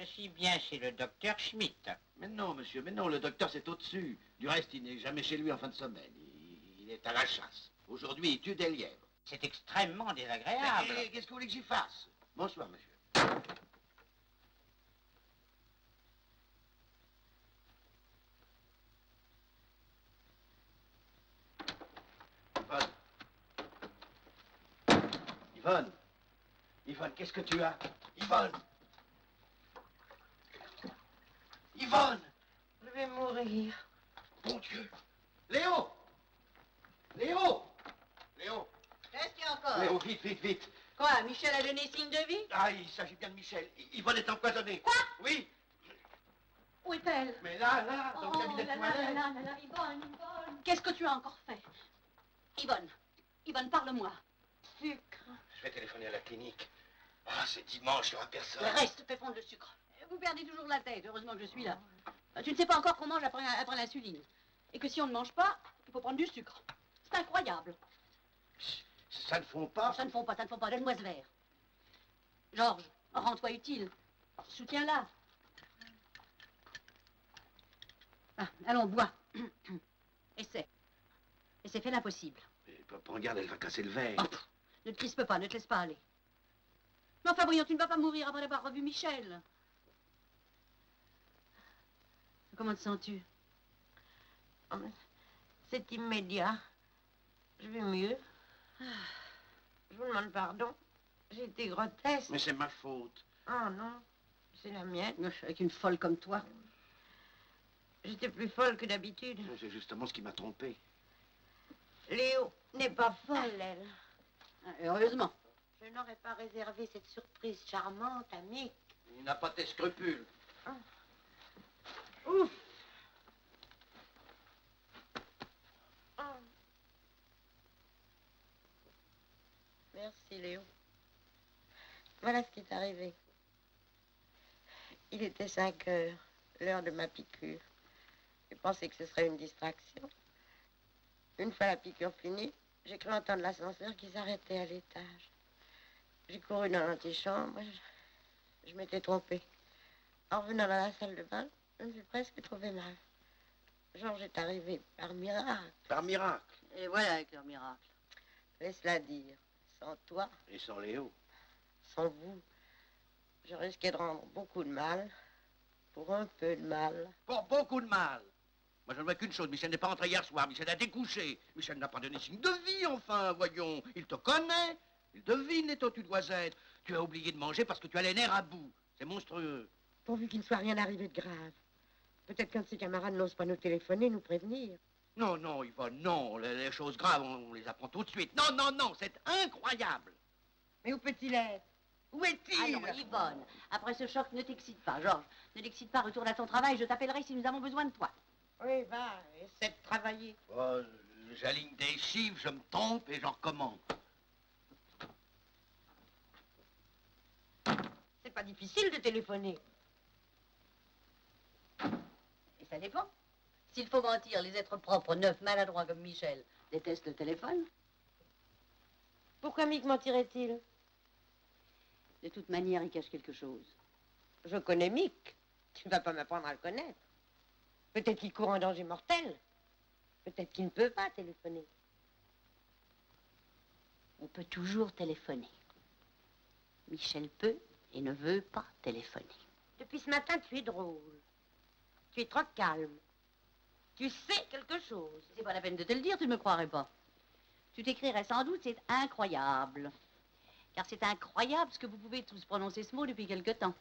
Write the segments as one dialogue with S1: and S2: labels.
S1: Je suis bien chez le docteur Schmitt.
S2: Mais non, monsieur, mais non, le docteur c'est au-dessus. Du reste, il n'est jamais chez lui en fin de semaine. Il est à la chasse. Aujourd'hui, il tue des lièvres.
S1: C'est extrêmement désagréable.
S2: Qu'est-ce que vous voulez que j'y fasse? Bonsoir, monsieur. Yvonne. Yvonne, qu'est-ce que tu as? Yvonne. Yvonne.
S3: Je vais mourir.
S2: Mon Dieu. Léo. Léo. Léo.
S3: Qu'est-ce qu'il y a encore?
S2: Léo, vite, vite, vite.
S3: Quoi, Michel a donné signe de vie?
S2: Ah, il s'agit bien de Michel. Yvonne est empoisonnée.
S3: Quoi?
S2: Oui.
S3: Où est-elle?
S2: Mais là, dans le cabinet de toilette.
S3: Yvonne. Qu'est-ce que tu as encore fait? Yvonne, parle-moi. Sucre.
S2: Je vais téléphoner à la clinique. Ah, c'est dimanche, il n'y aura personne.
S3: Reste, fais fondre le sucre. Vous perdez toujours la tête, heureusement que je suis là. Tu ne sais pas encore qu'on mange après l'insuline. Et que si on ne mange pas, il faut prendre du sucre. C'est incroyable.
S2: Ça ne fond pas?
S3: Ça ne fond pas. Donne-moi ce verre. Georges, rends-toi utile. Soutiens-la. Ah, allons, bois. Essaie, fais l'impossible.
S2: Prends garde, elle va casser le verre.
S3: Oh, ne te crispe pas, ne te laisse pas aller. Mais enfin, voyons, tu ne vas pas mourir après avoir revu Michel. Comment te sens-tu?
S4: Oh, c'est immédiat. Je vais mieux. Je vous demande pardon. J'ai été grotesque.
S2: Mais c'est ma faute.
S4: Oh non, c'est la mienne.
S3: Avec une folle comme toi.
S4: J'étais plus folle que d'habitude.
S2: C'est justement ce qui m'a trompé.
S4: Léo n'est pas folle, elle.
S3: Heureusement.
S4: Je n'aurais pas réservé cette surprise charmante à Mick.
S2: Il n'a pas tes scrupules.
S4: Ouf. Oh. Merci, Léo. Voilà ce qui est arrivé. Il était 5 heures, l'heure de ma piqûre. J'ai pensé que ce serait une distraction. Une fois la piqûre finie, j'ai cru entendre l'ascenseur qui s'arrêtait à l'étage. J'ai couru dans l'antichambre. Je m'étais trompée. En revenant dans la salle de bain, je me suis presque trouvée mal. Georges est arrivé par miracle.
S2: Par miracle.
S3: Et voilà avec leur miracle.
S4: Laisse-la dire. Sans toi,
S2: Et sans Léo.
S4: sans vous, je risquais de rendre beaucoup de mal pour un peu de mal.
S2: Pour beaucoup de mal. Moi, je ne vois qu'une chose. Michel n'est pas rentré hier soir. Michel a découché. Michel n'a pas donné signe de vie, enfin, voyons. Il te connaît. Il devine l'état où tu dois être. Tu as oublié de manger parce que tu as les nerfs à bout. C'est monstrueux.
S4: Pourvu qu'il ne soit rien arrivé de grave. Peut-être qu'un de ses camarades n'ose pas nous téléphoner, nous prévenir.
S2: Non, non, Yvonne, non. Les choses graves, on les apprend tout de suite. Non, non, non, c'est incroyable.
S4: Mais où peut-il être? Où est-il?
S3: Ah non, Yvonne, après ce choc, ne t'excite pas, Georges. Ne t'excite pas, retourne à ton travail, je t'appellerai si nous avons besoin de toi.
S4: Oui, va, essaie de travailler.
S2: Oh, j'aligne des chiffres, je me trompe et j'en recommence.
S4: C'est pas difficile de téléphoner.
S3: Et ça dépend. S'il faut mentir, les êtres propres, neufs, maladroits comme Michel, détestent le téléphone.
S4: Pourquoi Mick mentirait-il?
S3: De toute manière, il cache quelque chose.
S4: Je connais Mick. Tu ne vas pas m'apprendre à le connaître. Peut-être qu'il court un danger mortel. Peut-être qu'il ne peut pas téléphoner.
S3: On peut toujours téléphoner. Michel peut et ne veut pas téléphoner.
S4: Depuis ce matin, tu es drôle. Tu es trop calme. Tu sais quelque chose.
S3: C'est pas la peine de te le dire, tu ne me croirais pas. Tu t'écrirais sans doute, c'est incroyable. Car c'est incroyable ce que vous pouvez tous prononcer ce mot depuis quelque temps.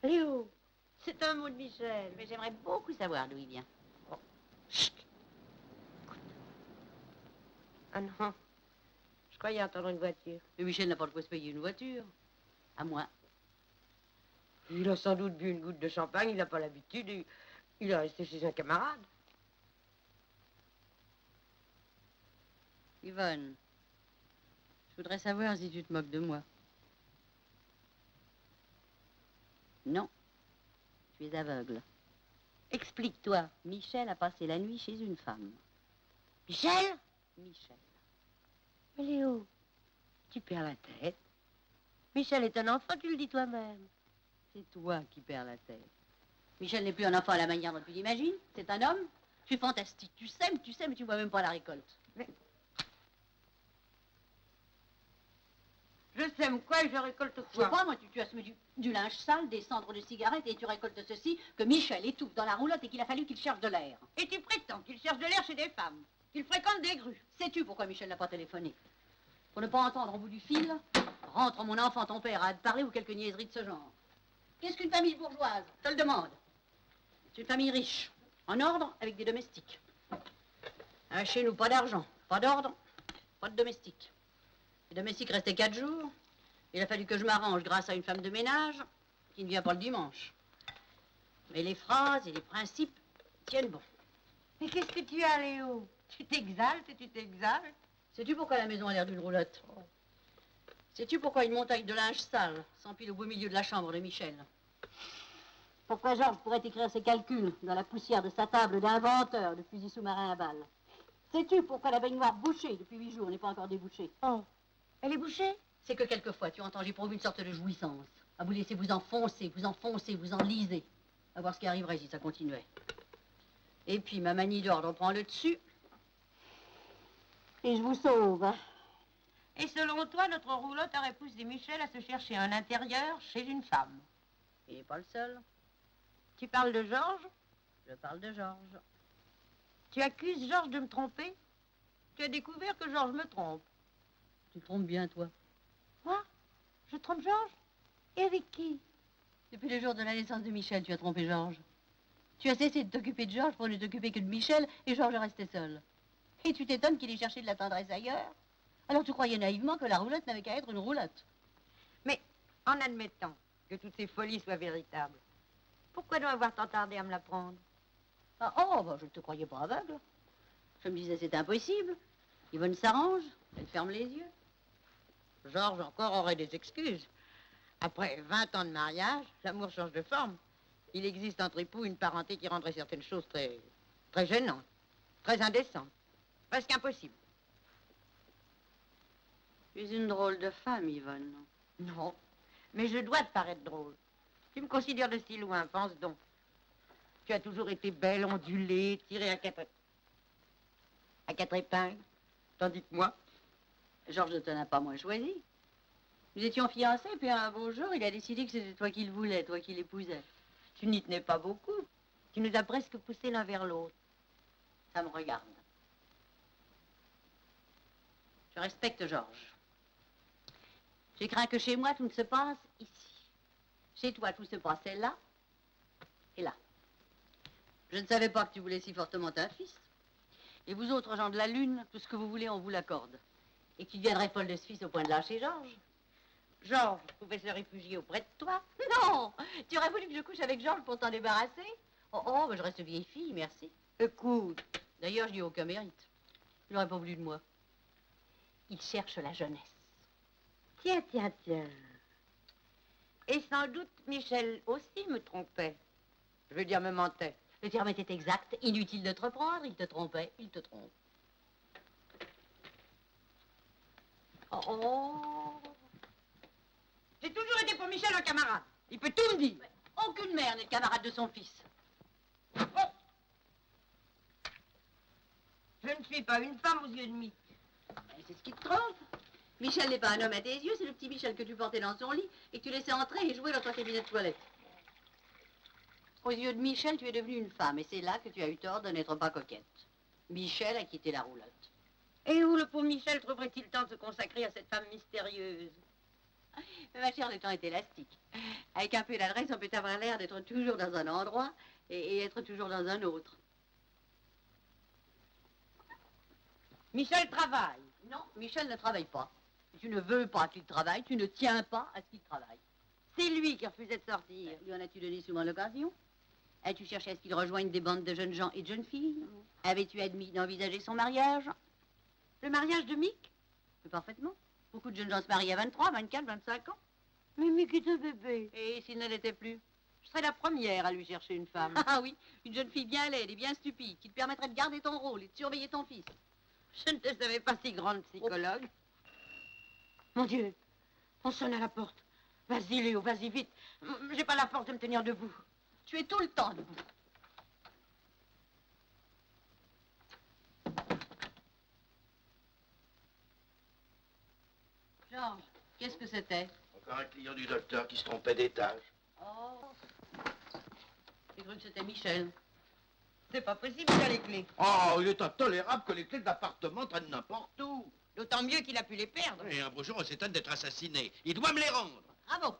S4: Léo, c'est un mot de Michel.
S3: Mais j'aimerais beaucoup savoir d'où il vient.
S4: Oh. Chut. Écoute. Ah non. Je croyais entendre une voiture.
S3: Mais Michel n'a pas le droit de se payer une voiture. À moi.
S4: Il a sans doute bu une goutte de champagne, il n'a pas l'habitude. Il est resté chez un camarade.
S3: Yvonne, je voudrais savoir si tu te moques de moi. Non, tu es aveugle. Explique-toi. Michel a passé la nuit chez une femme.
S4: Michel?
S3: Michel.
S4: Mais Léo, tu perds la tête. Michel est un enfant, tu le dis toi-même.
S3: C'est toi qui perds la tête. Michel n'est plus un enfant à la manière dont tu l'imagines. C'est un homme. Tu es fantastique. Tu sèmes, mais tu vois même pas la récolte.
S4: Mais... Je sème quoi et je récolte
S3: Je sais
S4: quoi?
S3: pas, moi, tu as semé du linge sale, des cendres de cigarettes et tu récoltes ceci que Michel étouffe dans la roulotte et qu'il a fallu qu'il cherche de l'air.
S4: Et tu prétends qu'il cherche de l'air chez des femmes, qu'il fréquente des grues.
S3: Sais-tu pourquoi Michel n'a pas téléphoné? Pour ne pas entendre au bout du fil, rentre mon enfant, ton père a te parler ou quelques niaiseries de ce genre. Qu'est-ce qu'une famille bourgeoise? Je te le demande. C'est une famille riche, en ordre, avec des domestiques. Hein, chez nous, pas d'argent, pas d'ordre, pas de domestiques. Les domestiques restaient 4 jours. Il a fallu que je m'arrange grâce à une femme de ménage qui ne vient pas le dimanche. Mais les phrases et les principes tiennent bon.
S4: Mais qu'est-ce que tu as, Léo? Tu t'exaltes et tu t'exaltes.
S3: Sais-tu pourquoi la maison a l'air d'une roulotte? Sais-tu pourquoi une montagne de linge sale s'empile au beau milieu de la chambre de Michel? Pourquoi Georges pourrait écrire ses calculs dans la poussière de sa table d'inventeur de fusils sous-marins à balles? Sais-tu pourquoi la baignoire bouchée depuis 8 jours n'est pas encore débouchée?
S4: Oh, elle est bouchée?
S3: C'est que quelquefois, tu entends, j'éprouve une sorte de jouissance. À vous laisser vous enfoncer, vous enliser. À voir ce qui arriverait si ça continuait. Et puis, ma manie d'ordre prend le dessus. Et je vous sauve. Hein.
S4: Et selon toi, notre roulotte aurait poussé Michel à se chercher un intérieur chez une femme.
S3: Il n'est pas le seul.
S4: Tu parles de Georges?
S3: Je parle de Georges.
S4: Tu accuses Georges de me tromper? Tu as découvert que Georges me trompe.
S3: Tu te trompes bien, toi.
S4: Quoi? Je trompe Georges? Et avec qui?
S3: Depuis le jour de la naissance de Michel, tu as trompé Georges. Tu as cessé de t'occuper de Georges pour ne t'occuper que de Michel, et Georges est resté seul. Et tu t'étonnes qu'il ait cherché de la tendresse ailleurs? Alors tu croyais naïvement que la roulotte n'avait qu'à être une roulotte.
S4: Mais en admettant que toutes ces folies soient véritables, pourquoi donc avoir tant tardé à me l'apprendre?
S3: Ah, oh, bah, je ne te croyais pas aveugle. Je me disais, c'est impossible. Yvonne s'arrange, elle ferme les yeux.
S4: Georges encore aurait des excuses. Après 20 ans de mariage, l'amour change de forme. Il existe entre époux une parenté qui rendrait certaines choses très gênantes, très indécentes, presque impossibles.
S3: Tu es une drôle de femme, Yvonne.
S4: Non, mais je dois te paraître drôle. Tu me considères de si loin, pense donc. Tu as toujours été belle, ondulée, tirée à quatre épingles. Tandis que moi...
S3: Georges ne t'en a pas moins choisi. Nous étions fiancés, puis un beau jour, il a décidé que c'était toi qui le voulais, toi qui l'épousais.
S4: Tu n'y tenais pas beaucoup. Tu nous as presque poussés l'un vers l'autre.
S3: Ça me regarde. Je respecte Georges. J'ai craint que chez moi, tout ne se passe ici. Chez toi, tout se passait là et là. Je ne savais pas que tu voulais si fortement un fils. Et vous autres gens de la Lune, tout ce que vous voulez, on vous l'accorde. Et que tu deviendrais folle de ce fils au point de lâcher Georges.
S4: Georges pouvait se réfugier auprès de toi.
S3: Non! Tu aurais voulu que je couche avec Georges pour t'en débarrasser? Oh, mais je reste vieille fille, merci.
S4: Écoute,
S3: D'ailleurs, je n'y ai aucun mérite. Il n'aurait pas voulu de moi. Il cherche la jeunesse.
S4: tiens. Et sans doute Michel aussi me trompait. Je veux dire, me mentait.
S3: Le terme était exact. Inutile de te reprendre. Il te trompait. Il te trompe. Oh!
S4: J'ai toujours été pour Michel un camarade. Il peut tout me dire.
S3: Mais aucune mère n'est camarade de son fils.
S4: Oh. Je ne suis pas une femme aux yeux de Mick.
S3: C'est ce qui te trompe. Michel n'est pas un homme à tes yeux, c'est le petit Michel que tu portais dans son lit et que tu laissais entrer et jouer dans ton cabinet de toilette. Aux yeux de Michel, tu es devenue une femme et c'est là que tu as eu tort de n'être pas coquette. Michel a quitté la roulotte.
S4: Et où le pauvre Michel trouverait-il le temps de se consacrer à cette femme mystérieuse?
S3: Mais ma chère, le temps est élastique. Avec un peu d'adresse, on peut avoir l'air d'être toujours dans un endroit et être toujours dans un autre.
S4: Michel travaille.
S3: Non, Michel ne travaille pas. Tu ne veux pas qu'il travaille, tu ne tiens pas à ce qu'il travaille.
S4: C'est lui qui refusait de sortir.
S3: Lui en as-tu donné souvent l'occasion? As-tu cherché à ce qu'il rejoigne des bandes de jeunes gens et de jeunes filles? Avais-tu admis d'envisager son mariage?
S4: Le mariage de Mick?
S3: Mais parfaitement. Beaucoup de jeunes gens se marient à 23, 24, 25 ans.
S4: Mais Mick est un bébé.
S3: Et s'il ne l'était plus?
S4: Je serais la première à lui chercher une femme.
S3: Ah oui, une jeune fille bien laide et bien stupide qui te permettrait de garder ton rôle et de surveiller ton fils.
S4: Je ne te savais pas si grande psychologue. Mon Dieu, on sonne à la porte. Vas-y, Léo, vas-y, vite. J'ai pas la force de me tenir debout.
S3: Tu es tout le temps debout. Georges, qu'est-ce que c'était?
S2: Encore un client du docteur qui se trompait d'étage.
S3: Oh. J'ai cru que c'était Michel.
S4: C'est pas possible, il a les clés.
S2: Oh, il est intolérable que les clés d'appartement traînent n'importe où.
S4: D'autant mieux qu'il a pu les perdre.
S2: Et un beau jour, on s'étonne d'être assassiné. Il doit me les rendre.
S3: Bravo.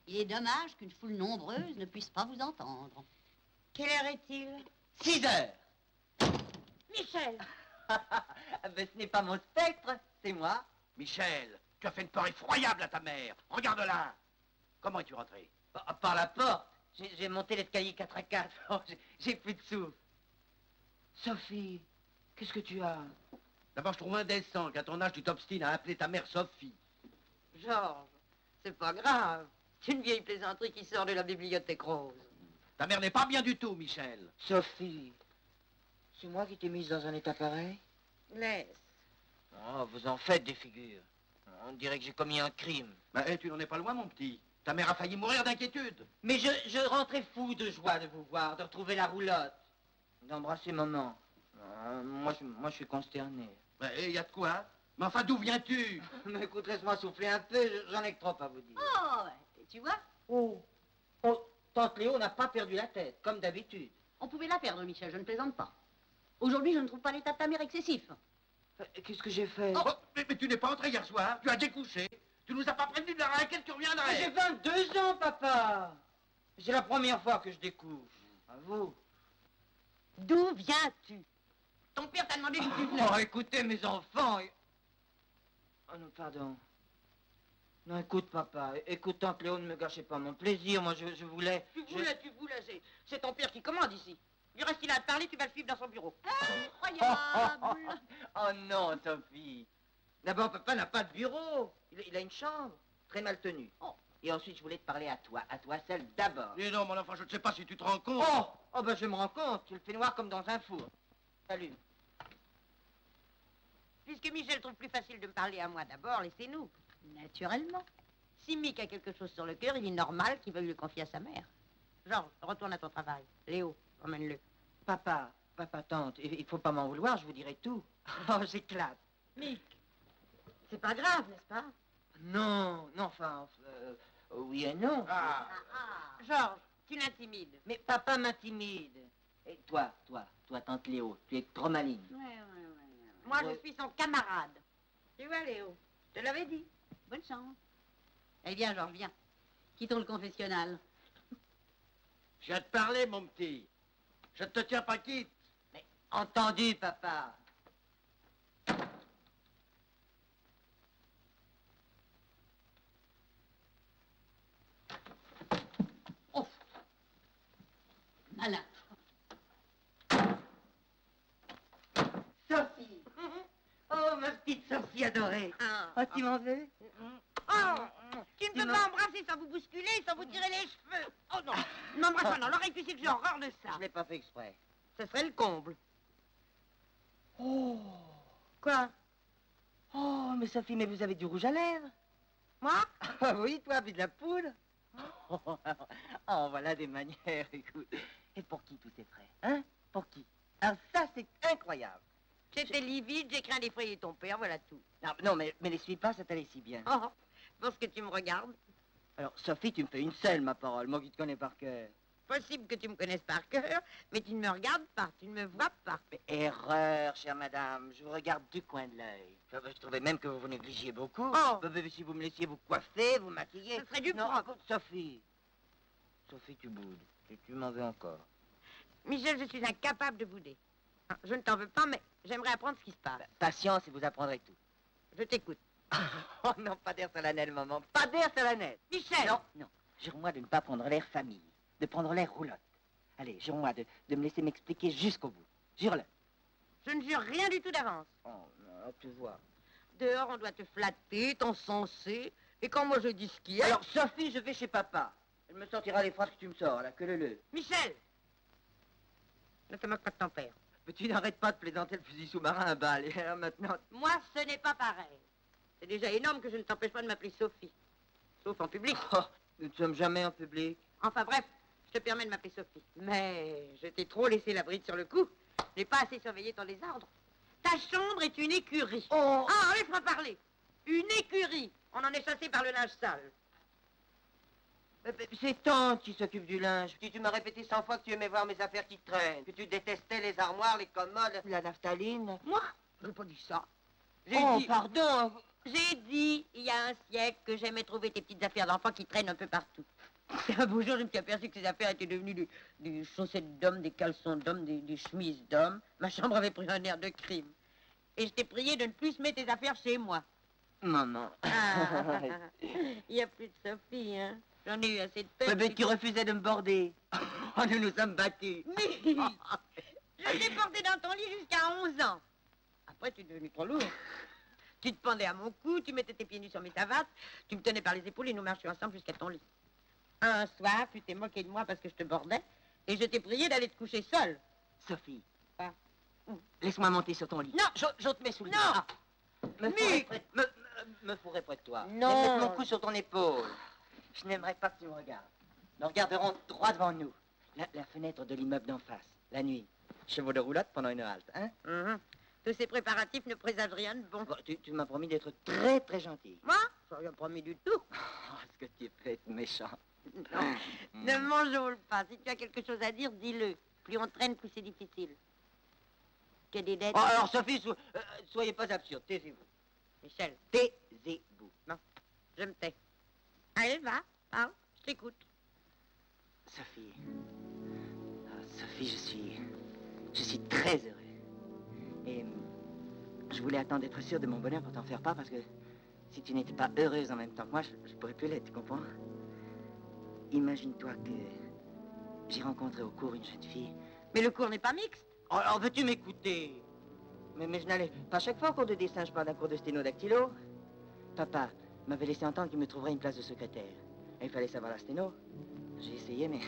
S3: Il est dommage qu'une foule nombreuse ne puisse pas vous entendre.
S4: Quelle heure est-il?
S5: 6 heures.
S4: Michel!
S5: Ben, ce n'est pas mon spectre, c'est moi.
S2: Michel, tu as fait une peur effroyable à ta mère. Regarde-la. Comment es-tu rentré?
S5: Par la porte. J'ai monté l'escalier 4 à 4. Oh, j'ai plus de souffle. Sophie, qu'est-ce que tu as?
S2: D'abord, je trouve indécent qu'à ton âge, tu t'obstines à appeler ta mère Sophie.
S4: Georges, c'est pas grave. C'est une vieille plaisanterie qui sort de la bibliothèque rose.
S2: Ta mère n'est pas bien du tout, Michel.
S5: Sophie, c'est moi qui t'ai mise dans un état pareil?
S4: Laisse.
S5: Oh, vous en faites des figures. On dirait que j'ai commis un crime.
S2: Mais tu n'en es pas loin, mon petit. Ta mère a failli mourir d'inquiétude.
S5: Mais je rentrais fou de joie de vous voir, de retrouver la roulotte, d'embrasser maman. Moi, je suis consterné.
S2: Il y a de quoi? Mais enfin, d'où viens-tu?
S5: Mais écoute, laisse-moi souffler un peu, j'en ai que trop à vous dire.
S3: Oh, ouais. Tu vois,
S5: Oh, tante Léo n'a pas perdu la tête, comme d'habitude.
S3: on pouvait la perdre, Michel, je ne plaisante pas. Aujourd'hui, je ne trouve pas l'état de ta mère excessif.
S5: Qu'est-ce que j'ai fait?
S2: Oh, mais tu n'es pas entré hier soir. Tu as découché. Tu nous as pas prévenu de l'heure à laquelle tu reviendrais.
S5: J'ai 22 ans, papa. C'est la première fois que je découche. À vous.
S4: D'où viens-tu? Ton père t'a demandé d'où tu venais.
S5: Oh, écoutez, mes enfants. Oh non, pardon. Non, écoute, papa. Écoute, tante Léo, ne me gâchez pas mon plaisir. Moi, je voulais...
S4: Tu voulais, c'est ton père qui commande ici. Du reste, il a à te parler, tu vas le suivre dans son bureau.
S3: Incroyable.
S5: Oh non, Sophie. D'abord, papa n'a pas de bureau. Il a une chambre, très mal tenue.
S3: Oh.
S5: Et ensuite, je voulais te parler à toi seul d'abord.
S2: Mais non, mon enfant, je ne sais pas si tu te rends compte.
S5: Oh, ben je me rends compte. Tu le fais noir comme dans un four. Salut.
S4: Puisque Michel trouve plus facile de me parler à moi d'abord, laissez-nous.
S3: Naturellement.
S4: Si Mick a quelque chose sur le cœur, il est normal qu'il veuille le confier à sa mère. Georges, retourne à ton travail. Léo, emmène-le.
S5: Papa, tante, il faut pas m'en vouloir, je vous dirai tout. Oh, j'éclate.
S4: Mick, c'est pas grave, n'est-ce pas?
S5: Non, enfin, oui et non.
S2: Ah.
S4: Georges, tu l'intimides.
S5: Mais papa m'intimide. Et toi, tante Léo, tu es trop maligne.
S3: Ouais.
S4: Moi,
S5: Ouais.
S4: je suis son camarade. Tu vois, Léo, je te l'avais dit.
S3: Bonne chance. Eh bien, Georges, viens. Quittons le confessionnal.
S2: Je viens de parler, mon petit. Je ne te tiens pas quitte.
S5: Mais entendu, papa.
S3: Oh. Malin.
S5: Sophie. Oh, ma petite Sophie adorée. Oh, tu m'en veux?
S4: Tu ne peux pas embrasser sans vous bousculer, sans vous tirer les cheveux. Oh non, ne m'embrasse pas dans l'oreille, tu sais que j'ai horreur de ça.
S5: Je l'ai pas fait exprès.
S4: Ce serait le comble.
S5: Oh.
S4: Quoi?
S5: Oh, mais Sophie, mais vous avez du rouge à lèvres.
S4: Moi?
S5: Ah oui, toi, puis de la poudre. Oh, voilà des manières, écoute. Et pour qui tous ces frais, hein? Pour qui? Alors ça, c'est incroyable.
S4: J'étais livide, j'ai craint d'effrayer ton père, voilà tout.
S5: Non, mais les suis pas, ça t'allait si bien.
S4: Oh, parce que tu me regardes.
S5: Alors, Sophie, tu me fais une selle, ma parole, moi qui te connais par cœur.
S4: Possible que tu me connaisses par cœur, mais tu ne me regardes pas, tu ne me vois pas.
S5: Mais erreur, chère madame, je vous regarde du coin de l'œil. Je trouvais même que vous vous négligiez beaucoup.
S4: Oh.
S5: Si vous me laissiez vous coiffer, vous maquiller...
S4: Ce serait du
S5: Non,
S4: propre.
S5: écoute, Sophie. Sophie, tu boudes. Tu m'en veux encore.
S4: Michel, je suis incapable de bouder. Ah, je ne t'en veux pas, mais j'aimerais apprendre ce qui se passe.
S5: Patience et vous apprendrez tout.
S4: Je t'écoute.
S5: Oh non, pas d'air solennel, maman. Pas d'air solennel.
S4: Michel!
S5: Non. Jure-moi de ne pas prendre l'air famille. De prendre l'air roulotte. Allez, jure-moi de me laisser m'expliquer jusqu'au bout. Jure-le.
S4: Je ne jure rien du tout d'avance.
S5: Oh, non, tu vois.
S4: Dehors, on doit te flatter, t'encenser. Et quand moi je dis ce qui est...
S5: Alors, Sophie, je vais chez papa. Elle me sortira les phrases que tu me sors, là, que le.
S4: Michel! Ne te moque pas de ton père.
S5: Mais tu n'arrêtes pas de plaisanter le fusil sous-marin à balle. Et alors maintenant...
S4: Moi, ce n'est pas pareil. C'est déjà énorme que je ne t'empêche pas de m'appeler Sophie. sauf en public.
S5: Oh, nous ne sommes jamais en public.
S4: Enfin bref, je te permets de m'appeler Sophie. Mais je t'ai trop laissé la bride sur le cou. Je n'ai pas assez surveillé ton désordre. Ta chambre est une écurie.
S5: Oh.
S4: Ah, laisse-moi parler. Une écurie. On en est chassé par le linge sale.
S5: C'est Tante qui s'occupe du linge. Tu m'as répété 100 fois que tu aimais voir mes affaires qui traînent, que tu détestais les armoires, les commodes, la naphtaline.
S4: Moi, je n'ai pas dit ça. J'ai
S5: Oh,
S4: dit...
S5: pardon.
S4: J'ai dit, il y a un siècle, que j'aimais trouver tes petites affaires d'enfants qui traînent un peu partout. Et un beau jour, je me suis aperçu que ces affaires étaient devenues des chaussettes d'hommes, des caleçons d'hommes, des chemises d'hommes. Ma chambre avait pris un air de crime. Et je t'ai prié de ne plus mettre tes affaires chez moi.
S5: Maman.
S4: Ah, il n'y a plus de Sophie, hein. J'en ai eu assez de peine.
S5: Mais tu refusais de me border. Oh, nous nous sommes battus.
S4: Mais je t'ai porté dans ton lit jusqu'à 11 ans. Après, tu es devenu trop lourd. Tu te pendais à mon cou, tu mettais tes pieds nus sur mes savates, tu me tenais par les épaules et nous marchions ensemble jusqu'à ton lit. Un soir, tu t'es moqué de moi parce que je te bordais et je t'ai prié d'aller te coucher seule.
S5: Sophie.
S4: Quoi?
S5: Laisse-moi monter sur ton lit.
S4: Non.
S5: Je te mets sous le lit.
S4: Non.
S5: Ah. Me fourrer près de toi.
S4: Non.
S5: Et mettre mon cou sur ton épaule. Je n'aimerais pas que tu me regardes. Nous regarderons droit devant nous. La fenêtre de l'immeuble d'en face. La nuit. Chevaux de roulotte pendant une halte, hein?
S4: Tous ces préparatifs ne présagent rien de bon.
S5: Bon, tu m'as promis d'être très, très gentil.
S4: Moi? Je n'ai rien promis du tout.
S5: Oh, est-ce que tu es peut-être méchant?
S4: Non. Ne m'enjôle pas. Si tu as quelque chose à dire, dis-le. Plus on traîne, plus c'est difficile. Tu as des dettes?
S5: Oh, alors, Sophie, soyez pas absurde. Taisez-vous.
S4: Michel,
S5: Taisez-vous.
S4: je me tais. Allez, va, parle, je t'écoute.
S5: Sophie. Ah, Sophie, je suis très heureux. Et je voulais attendre d'être sûr de mon bonheur pour t'en faire part, parce que si tu n'étais pas heureuse en même temps que moi, je pourrais plus l'être, tu comprends? Imagine-toi que j'ai rencontré au cours une jeune fille.
S4: Mais le cours n'est pas mixte.
S5: Oh, alors veux-tu m'écouter? Mais je n'allais pas chaque fois au cours de dessin, je parle d'un cours de sténodactylo. Papa m'avait laissé entendre qu'il me trouverait une place de secrétaire. Et il fallait savoir la sténo. J'ai essayé, mais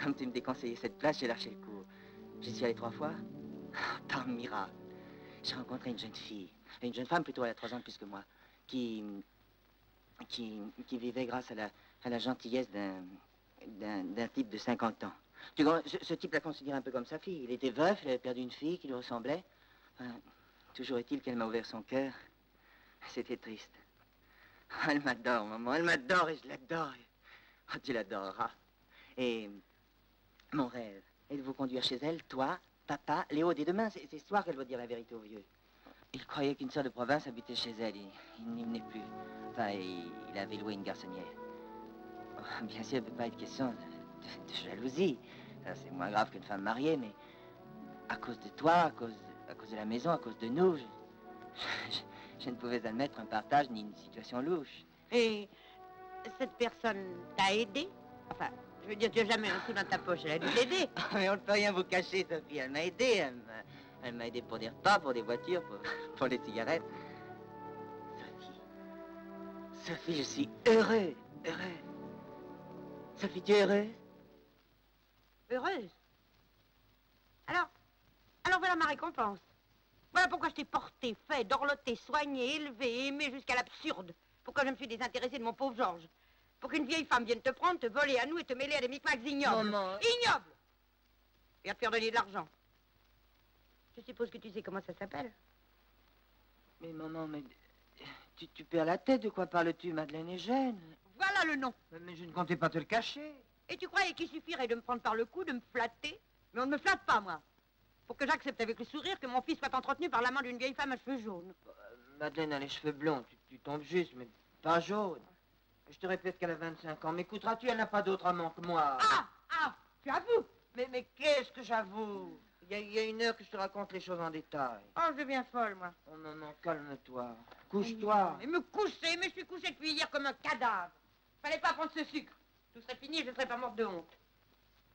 S5: comme tu me déconseillais cette place, j'ai lâché le cours. J'y suis allé 3 fois. Par miracle, j'ai rencontré une jeune fille, une jeune femme plutôt, elle a 3 ans de plus que moi, qui vivait grâce à la gentillesse d'un type de 50 ans. Tu vois, ce type la considérait un peu comme sa fille. Il était veuf, il avait perdu une fille qui lui ressemblait. Enfin, toujours est-il qu'elle m'a ouvert son cœur. C'était triste. Oh, elle m'adore, maman, elle m'adore et je l'adore. Oh, tu l'adoreras. Et mon rêve est de vous conduire chez elle, toi, papa, Léo, dès demain. C'est ce soir qu'elle va dire la vérité au vieux. Il croyait qu'une sœur de province habitait chez elle. Il n'y venait plus. Enfin, il avait loué une garçonnière. Oh, bien sûr, il ne peut pas être question de jalousie. C'est moins grave qu'une femme mariée, mais à cause de toi, à cause de la maison, à cause de nous, je ne pouvais admettre un partage ni une situation louche.
S4: Et cette personne t'a aidé? Enfin, je veux dire, tu n'as jamais un sou dans ta poche, elle a dû t'aider.
S5: Mais on ne peut rien vous cacher, Sophie. Elle m'a aidé. Elle m'a aidé pour des repas, pour des voitures, pour les cigarettes. Sophie, je suis heureux. Sophie, tu es heureuse?
S4: Heureuse? Alors voilà ma récompense. Voilà pourquoi je t'ai porté, fait, dorloté, soigné, élevé, aimé jusqu'à l'absurde. Pourquoi je me suis désintéressée de mon pauvre Georges. Pour qu'une vieille femme vienne te prendre, te voler à nous et te mêler à des micmacs ignobles.
S5: Maman.
S4: Ignobles! Et à te faire donner de l'argent. Je suppose que tu sais comment ça s'appelle.
S5: Mais maman, mais tu perds la tête. De quoi parles-tu? Madeleine est jeune.
S4: Voilà le nom.
S5: Mais je ne comptais pas te le cacher.
S4: Et tu croyais qu'il suffirait de me prendre par le cou, de me flatter? Mais on ne me flatte pas, moi. Pour que j'accepte avec le sourire que mon fils soit entretenu par l'amant d'une vieille femme à cheveux jaunes.
S5: Madeleine a les cheveux blonds. Tu tombes juste, mais pas jaunes. Je te répète qu'elle a 25 ans. M'écouteras-tu? Elle n'a pas d'autre amant que moi.
S4: Ah, tu avoues?
S5: Mais qu'est-ce que j'avoue? Il y a 1 heure que je te raconte les choses en détail.
S4: Oh, je deviens folle, moi.
S5: Oh non, calme-toi. Couche-toi.
S4: Mais me coucher, mais je suis couchée depuis hier comme un cadavre. Fallait pas prendre ce sucre. Tout serait fini et je ne serais pas morte de honte.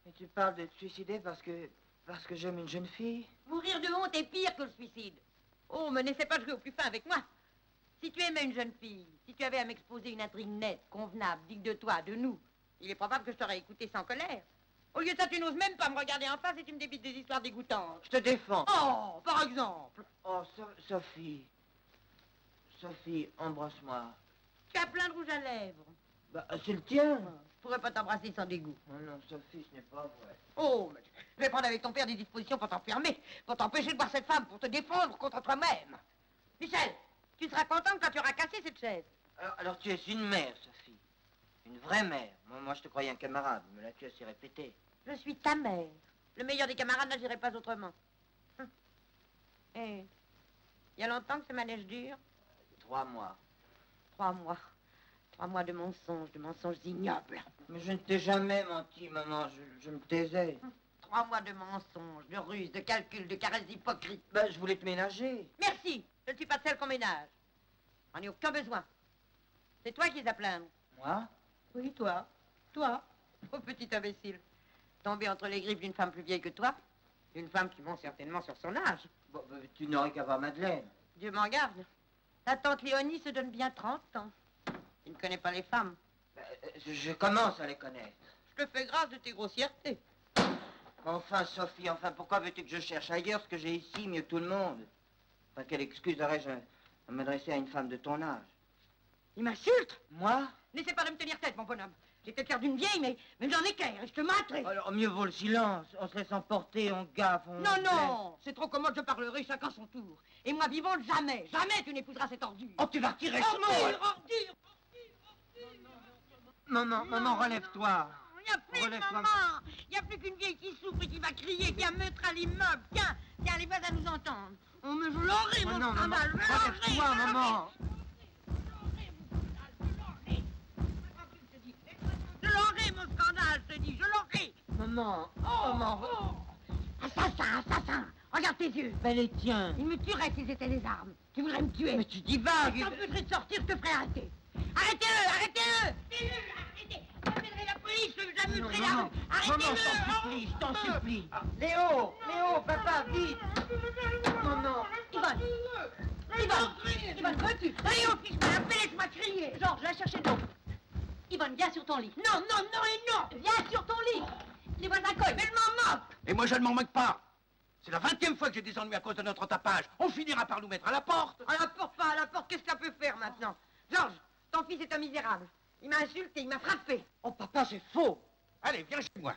S5: Et tu parles de te suicider parce que j'aime une jeune fille?
S4: Mourir de honte est pire que le suicide. Oh, mais n'essaie pas de jouer au plus fin avec moi. Si tu aimais une jeune fille, si tu avais à m'exposer une intrigue nette, convenable, digne de toi, de nous, il est probable que je t'aurais écouté sans colère. Au lieu de ça, tu n'oses même pas me regarder en face et tu me débites des histoires dégoûtantes.
S5: Je te défends.
S4: Oh, par exemple.
S5: Oh, Sophie. Sophie, embrasse-moi.
S4: Tu as plein de rouge à lèvres.
S5: Bah, c'est le tien.
S4: Je pourrais pas t'embrasser sans dégoût.
S5: Oh non, Sophie, ce n'est pas vrai.
S4: Oh, mais je vais prendre avec ton père des dispositions pour t'enfermer, pour t'empêcher de voir cette femme, pour te défendre contre toi-même. Michel, tu seras contente quand tu auras cassé cette chaise.
S5: Alors tu es une mère, Sophie. Une vraie mère. Moi, je te croyais un camarade, mais là, tu as si répété.
S4: Je suis ta mère. Le meilleur des camarades n'agirait pas autrement. Eh, il y a longtemps que ce manège dure?
S5: 3 mois.
S4: 3 mois. 3 mois de mensonges ignobles.
S5: Mais je ne t'ai jamais menti, maman. Je me taisais.
S4: 3 mois de mensonges, de ruses, de calculs, de caresses hypocrites.
S5: Bah, je voulais te ménager.
S4: Merci, je ne suis pas celle qu'on ménage. J'en ai aucun besoin. C'est toi qui es à plaindre.
S5: Moi?
S4: Oui, toi. Toi. Oh, petit imbécile. Tombé entre les griffes d'une femme plus vieille que toi. D'une femme qui ment certainement sur son âge.
S5: Bon, bah, tu n'aurais qu'à voir Madeleine.
S4: Dieu m'en garde. Ta tante Léonie se donne bien 30 ans. Tu ne connais pas les femmes.
S5: Bah, je commence à les connaître.
S4: Je te fais grâce de tes grossièretés.
S5: Enfin, Sophie, pourquoi veux-tu que je cherche ailleurs ce que j'ai ici, mieux que tout le monde? Enfin, quelle excuse aurais-je à m'adresser à une femme de ton âge?
S4: Il m'insulte.
S5: Moi?
S4: N'essaie pas de me tenir tête, mon bonhomme. J'ai peut-être l'air d'une vieille, mais j'en ai qu'air et je te materai.
S5: Alors, mieux vaut le silence. On se laisse emporter, on gaffe, on...
S4: Non, non, c'est trop commode, je parlerai, chacun son tour. Et moi, vivante, jamais, jamais tu n'épouseras cette ordure.
S5: Oh, tu vas retirer ce mot!
S4: Ordure.
S5: Maman, relève-toi.
S4: Il n'y a plus de
S5: Relève-toi.
S4: maman. Il n'y a plus qu'une vieille qui souffre et qui va crier, qui a meurtre à l'immeuble. Tiens, les voisins nous entendent. Oh, mais je l'aurai, mon
S5: non, maman,
S4: scandale.
S5: relève-toi, maman.
S4: Je l'aurai, mon scandale, je te dis, je l'aurai.
S5: Maman,
S4: Assassin, regarde tes yeux.
S5: Ben les tiens.
S4: Ils me tueraient s'ils étaient des armes. Tu voudrais me tuer.
S5: Mais tu divagues.
S4: Je t'empêcherai de sortir, je te ferai arrêter. Arrêtez-le. Arrêtez. J'appellerai la police, j'amuserai la rue. Arrêtez-le.
S5: Je t'en supplie. Léo, papa, vite. Maman.
S4: Yvonne, veux-tu? Allez, au fils, laisse-moi crier.
S3: Georges, va chercher de l'eau. Yvonne, viens sur ton lit.
S4: Non, et non.
S3: Viens sur ton lit. Les voisins cognent.
S4: Mais je m'en moque.
S2: Et moi, je ne m'en moque pas. C'est la 20e fois que j'ai des ennuis à cause de notre tapage. On finira par nous mettre à la porte.
S4: À la porte, pas à la porte, qu'est-ce que ça peut faire maintenant? Georges, ton fils est un misérable. Il m'a insulté, il m'a frappé.
S5: Oh, papa, c'est faux.
S2: Allez, viens chez moi.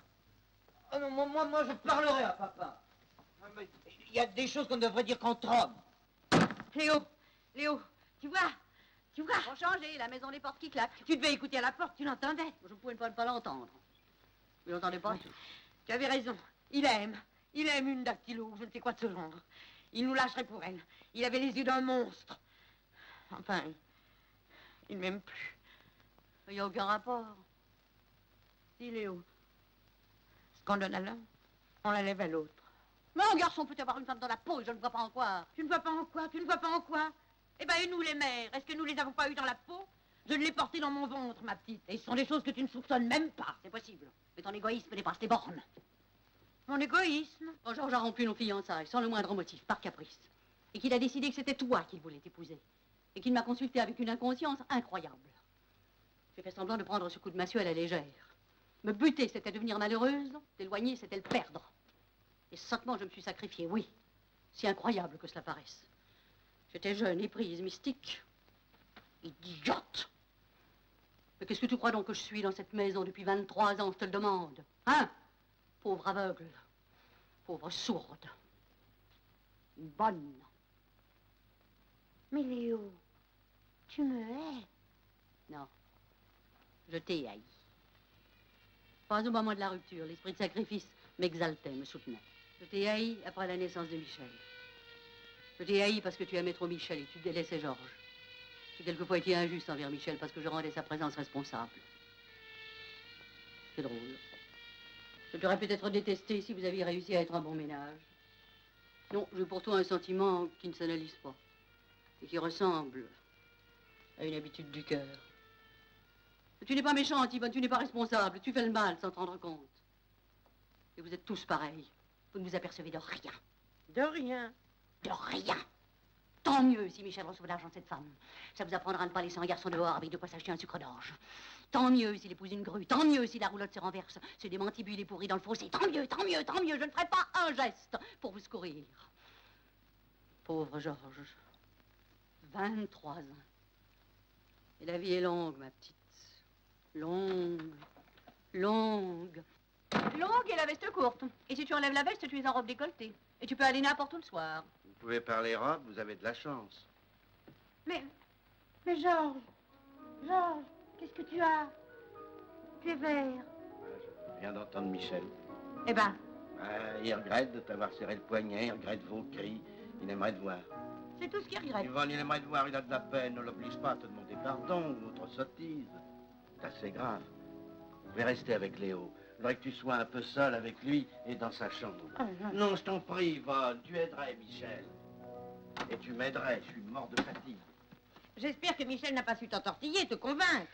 S5: Oh non, moi, je parlerai à papa. Il y a des choses qu'on devrait dire qu'entre hommes.
S4: Léo, tu vois?
S3: Pour changer, la maison des portes qui claquent.
S4: Tu devais écouter à la porte, tu l'entendais.
S3: Je ne pouvais pas l'entendre. Vous l'entendez pas?
S4: Tu avais raison. Il aime une dactylo, ou je ne sais quoi de ce genre. Il nous lâcherait pour elle. Il avait les yeux d'un monstre. Enfin, il m'aime plus.
S3: Il n'y a aucun rapport.
S4: Dis, Léo, ce qu'on donne à l'un, on la lève à l'autre.
S3: Mais un garçon peut avoir une femme dans la peau, je ne vois pas en quoi.
S4: Tu ne vois pas en quoi? Eh ben, et nous, les mères, est-ce que nous les avons pas eu dans la peau? Je l'ai porté dans mon ventre, ma petite. Et ce sont des choses que tu ne soupçonnes même pas.
S3: C'est possible. Mais ton égoïsme dépasse tes bornes.
S4: Mon égoïsme?
S3: Quand Georges a rompu nos fiançailles, sans le moindre motif, par caprice, et qu'il a décidé que c'était toi qu'il voulait épouser, et qu'il m'a consulté avec une inconscience incroyable, j'ai fait semblant de prendre ce coup de massue à la légère. Me buter, c'était devenir malheureuse, t'éloigner, c'était le perdre. Et sottement, je me suis sacrifiée, oui. Si incroyable que cela paraisse. J'étais jeune, éprise, mystique. Idiote! Mais qu'est-ce que tu crois donc que je suis dans cette maison depuis 23 ans, je te le demande? Hein? Pauvre aveugle. Pauvre sourde. Bonne.
S4: Mais Léo, tu me hais.
S3: Non. Je t'ai haï. Pas au moment de la rupture. L'esprit de sacrifice m'exaltait, me soutenait. Je t'ai haï après la naissance de Michel. Je t'ai haï parce que tu aimais trop Michel et tu délaissais Georges. J'ai quelquefois été injuste envers Michel parce que je rendais sa présence responsable. C'est drôle. Je t'aurais peut-être détesté si vous aviez réussi à être un bon ménage. Non, j'ai pour toi un sentiment qui ne s'analyse pas et qui ressemble à une habitude du cœur. Tu n'es pas méchante, Yvonne, tu n'es pas responsable. Tu fais le mal sans te rendre compte. Et vous êtes tous pareils. Vous ne vous apercevez de rien.
S4: De rien.
S3: De rien. Tant mieux si Michel reçoit l'argent de cette femme. Ça vous apprendra à ne pas laisser un garçon dehors avec de quoi s'acheter un sucre d'orge. Tant mieux s'il épouse une grue. Tant mieux si la roulotte se renverse. Se démantibule et pourrit dans le fossé. Tant mieux. Je ne ferai pas un geste pour vous secourir. Pauvre Georges. 23 ans. Et la vie est longue, ma petite. Longue. Longue. Longue et la veste courte. Et si tu enlèves la veste, tu es en robe décolletée. Et tu peux aller n'importe où le soir.
S2: Vous pouvez parler robe, vous avez de la chance.
S4: Mais Georges, qu'est-ce que tu as? Tu es vert.
S2: Je viens d'entendre Michel.
S4: Eh ben,
S2: Il regrette de t'avoir serré le poignet, il regrette vos cris. Il aimerait te voir.
S4: c'est tout ce qu'il regrette.
S2: Yvonne, il aimerait te voir, il a de la peine. Ne l'oblige pas à te demander pardon ou autre sottise. C'est assez grave. Je vais rester avec Léo. Je voudrais que tu sois un peu seul avec lui et dans sa chambre. Non, je t'en prie, Yvonne, tu aiderais Michel. Et tu m'aiderais, je suis mort de fatigue.
S4: J'espère que Michel n'a pas su t'entortiller, te convaincre.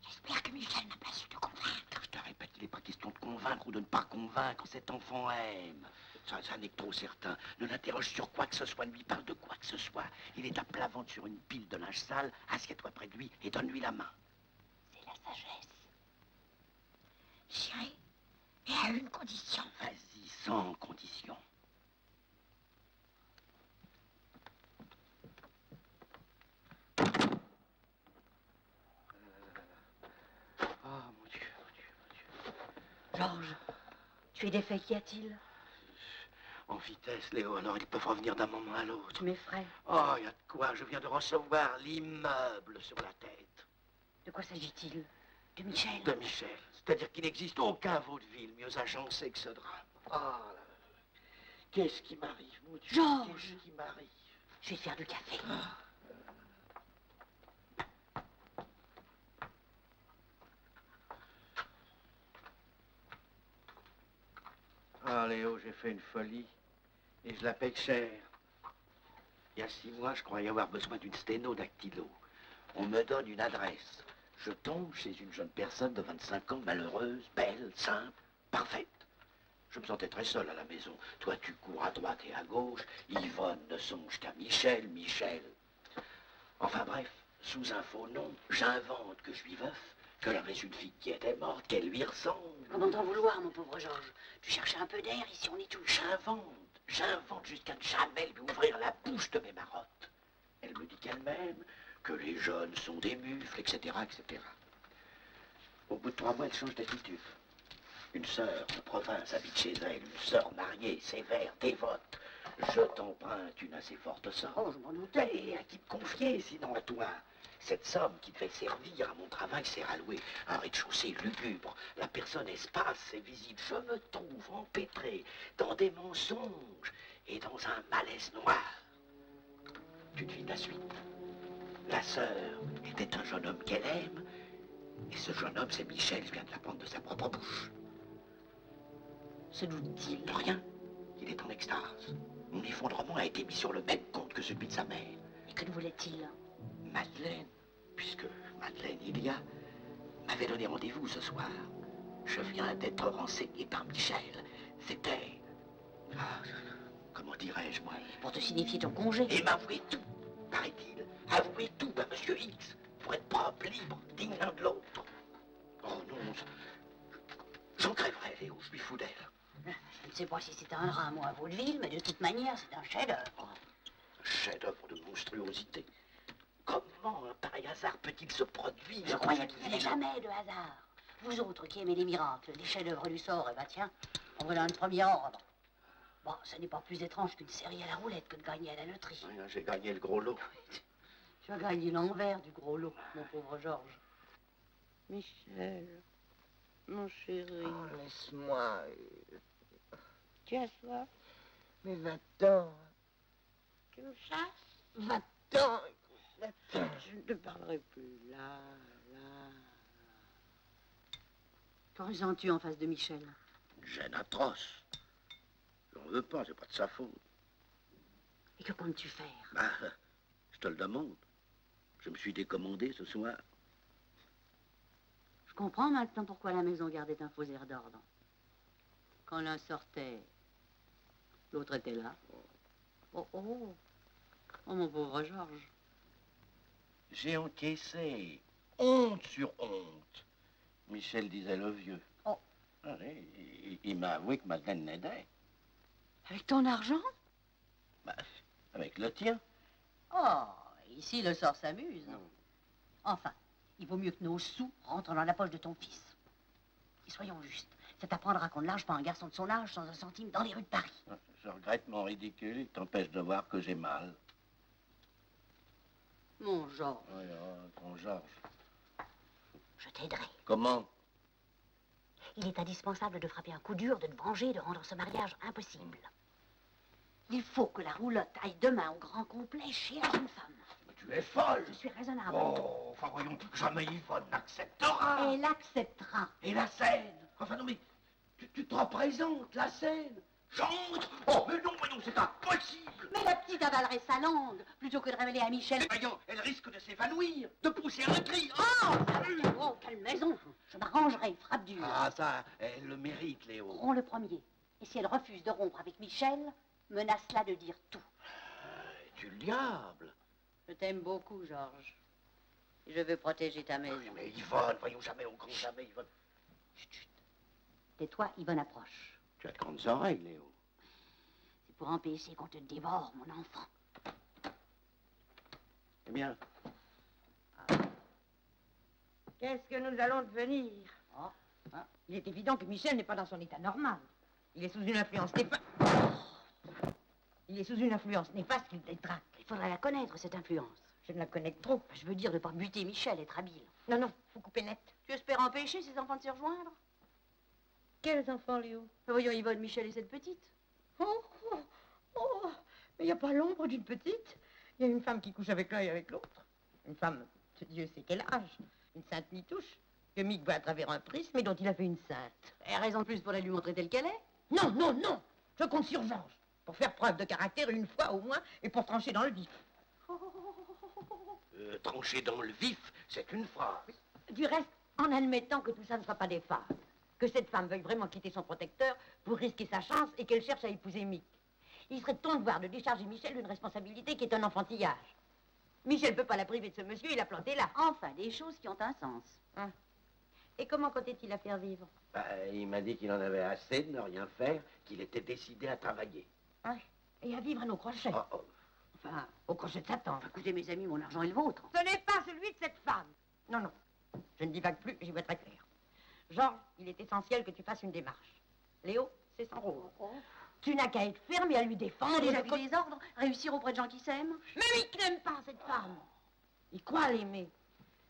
S4: J'espère que Michel n'a pas su te convaincre.
S2: Je te répète, il n'est pas question de convaincre ou de ne pas convaincre. Cet enfant aime. Ça n'est que trop certain. Ne l'interroge sur quoi que ce soit, ne lui parle de quoi que ce soit. Il est à plat ventre sur une pile de linge sale. Assieds-toi près de lui et donne-lui la main.
S4: C'est la sagesse. J'irai, mais à une condition.
S2: Vas-y, sans condition. Oh, mon Dieu, mon Dieu, mon Dieu.
S3: Georges, tu es défait, qu'y a-t-il?
S2: En vitesse, Léo, alors ils peuvent revenir d'un moment à l'autre.
S3: Tu m'effraies.
S2: Oh, il y a de quoi, je viens de recevoir l'immeuble sur la tête.
S3: De quoi s'agit-il? De Michel?
S2: De Michel. C'est-à-dire qu'il n'existe aucun vaudeville mieux agencé que ce drame. Oh là là. Qu'est-ce qui m'arrive, mon Dieu?
S3: Georges!
S2: Qu'est-ce qui m'arrive?
S3: Je vais te faire du café.
S2: Ah, Léo, j'ai fait une folie. Et je la paye cher. Il y a 6 mois, je croyais avoir besoin d'une sténodactylo. On me donne une adresse. Je tombe chez une jeune personne de 25 ans, malheureuse, belle, simple, parfaite. Je me sentais très seul à la maison. Toi, tu cours à droite et à gauche. Yvonne ne songe qu'à Michel, Michel. Enfin bref, sous un faux nom, j'invente que je suis veuf, que j'avais une fille qui était morte, qu'elle lui ressemble.
S3: Comment t'en vouloir, mon pauvre Georges? Tu cherchais un peu d'air, ici on est tous.
S2: J'invente jusqu'à ne jamais lui ouvrir la bouche de mes marottes. Elle me dit qu'elle-même, que les jeunes sont des mufles, etc., etc. Au bout de 3 mois, elle change d'attitude. Une sœur de province habite chez elle, une sœur mariée, sévère, dévote. Je t'emprunte une assez forte somme.
S3: Oh, je m'en doutais.
S2: Mais à qui te confier, sinon à toi? Cette somme qui devait servir à mon travail s'est allouée à un rez-de-chaussée lugubre. La personne espace et visite. Je me trouve empêtré dans des mensonges et dans un malaise noir. Tu devines la suite. La sœur était un jeune homme qu'elle aime, et ce jeune homme, c'est Michel, je viens de l'apprendre de sa propre bouche.
S3: Se doute-t-il?
S2: De rien. Il est en extase. Mon effondrement a été mis sur le même compte que celui de sa mère.
S3: Et que voulait-il?
S2: Madeleine, puisque Madeleine Ilia m'avait donné rendez-vous ce soir. Je viens d'être renseigné par Michel. C'était... Ah, comment dirais-je, moi?
S3: Pour te signifier ton congé.
S2: Et m'avouer tout, paraît-il. Avouer tout à Monsieur X, pour être propre, libre, digne l'un de l'autre. Oh non, j'en crèverais, Léo, je suis fou d'elle.
S3: Je ne sais pas si c'est un drame ou un vaudeville, mais de toute manière, c'est un chef-d'œuvre.
S2: Un chef-d'œuvre de monstruosité. Comment un pareil hasard peut-il se produire?
S3: Je croyais qu'il n'y avait jamais de hasard. Vous autres qui aimez les miracles, les chefs-d'œuvre du sort, eh ben tiens, en voilà un de premier ordre. Bon, ce n'est pas plus étrange qu'une série à la roulette que de gagner à la loterie.
S2: Oui, j'ai gagné le gros lot.
S3: Tu as gagné l'envers du gros lot, mon pauvre Georges.
S4: Michel, mon chéri,
S5: Oh, laisse-moi.
S4: tu as soif?
S5: Mais va-t'en.
S4: Tu me chasses?
S5: Va-t'en. Va-t'en.
S4: Je ne te parlerai plus. Là.
S3: Que ressens-tu en face de Michel?
S2: Une gêne atroce. J'en veux pas, c'est pas de sa faute.
S3: Et que comptes-tu faire?
S2: Bah, je te le demande. Je me suis décommandé ce soir.
S3: Je comprends maintenant pourquoi la maison gardait un faux air d'ordre. Quand l'un sortait, l'autre était là. Oh, oh, oh, mon pauvre Georges.
S2: J'ai encaissé. Honte sur honte. Michel disait le vieux.
S3: Oh.
S2: Allez, il m'a avoué que Madeleine l'aidait.
S3: Avec ton argent?
S2: Bah, avec le tien.
S3: Oh, ici le sort s'amuse. Enfin, Il vaut mieux que nos sous rentrent dans la poche de ton fils. Et soyons justes, ça t'apprendra qu'on ne lâche pas un garçon de son âge sans un centime dans les rues de Paris.
S2: Je regrette mon ridicule, il t'empêche de voir que j'ai mal.
S3: Mon Georges.
S2: Oui, ton Georges.
S3: Je t'aiderai.
S2: Comment?
S3: Il est indispensable de frapper un coup dur, de te venger, de rendre ce mariage impossible. Il faut que la roulotte aille demain au grand complet chez la jeune femme.
S2: Mais tu es folle!
S3: Je suis raisonnable.
S2: Oh, enfin voyons, jamais Yvonne n'acceptera!
S3: Elle acceptera.
S2: Et la scène? Enfin non mais, tu te représentes la scène? Chante! Oh mais non, voyons, c'est impossible!
S3: Mais la petite avalerait sa langue, plutôt que de révéler à Michel...
S2: Mais voyons, elle risque de s'évanouir, de pousser un cri!
S3: Oh, quelle maison! Je m'arrangerai, frappe dure.
S2: Ah ça, elle le mérite, Léo.
S3: Romps le premier. Et si elle refuse de rompre avec Michel, menace-la de dire tout.
S2: Tu le diable!
S3: Je t'aime beaucoup, Georges. Et je veux protéger ta maison.
S2: Oui, mais Yvonne, voyons jamais, au grand jamais, Yvonne.
S3: Chut, chut. Tais-toi, Yvonne approche.
S2: Tu as de grandes oreilles, Léo.
S3: C'est pour empêcher qu'on te dévore, mon enfant.
S2: Eh bien,
S4: Qu'est-ce que nous allons devenir?
S3: Oh,
S4: Il est évident que Michel n'est pas dans son état normal. Il est sous une influence néfaste. Il est sous une influence néfaste qui le détraque.
S3: il faudrait la connaître, cette influence.
S4: Je ne la connais que trop.
S3: Je veux dire de pas buter Michel, être habile.
S4: Non, non, faut couper net.
S3: Tu espères empêcher ces enfants de s'y rejoindre?
S4: Quels enfants, Léo?
S3: Voyons Yvonne, Michel et cette petite.
S4: Oh, oh, oh, mais il n'y a pas l'ombre d'une petite. Il y a une femme qui couche avec l'un et avec l'autre. Une femme, Dieu sait quel âge. Une sainte mitouche, que Mick voit à travers un prisme et dont il a fait une sainte.
S3: Et raison de plus pour la lui montrer telle qu'elle est.
S4: Non, non, non. Je compte sur Georges. Pour faire preuve de caractère une fois au moins et pour trancher dans le vif.
S2: trancher dans le vif, c'est une phrase.
S4: Du reste, en admettant que tout ça ne soit pas des phases, que cette femme veuille vraiment quitter son protecteur pour risquer sa chance et qu'elle cherche à épouser Mick, il serait temps de voir de décharger Michel d'une responsabilité qui est un enfantillage. Michel ne peut pas la priver de ce monsieur, il l'a planté là.
S3: Enfin, des choses qui ont un sens.
S4: Hein. Et comment comptait-il la faire vivre?
S2: Il m'a dit qu'il en avait assez de ne rien faire, qu'il était décidé à travailler.
S4: Ouais. Et à vivre à nos crochets.
S2: Oh, oh.
S3: Enfin,
S4: Au crochet de Satan.
S3: écoutez mes amis, mon argent est le vôtre.
S4: Ce n'est pas celui de cette femme. Non, non. Je ne divague plus, j'y vois très clair. Georges, il est essentiel que tu fasses une démarche. Léo, c'est son rôle. Tu n'as qu'à être ferme et à lui défendre.
S3: T'as déjà vu les ordres? Réussir auprès de gens qui s'aiment?
S4: Mais Mick n'aime pas cette femme. Il croit l'aimer.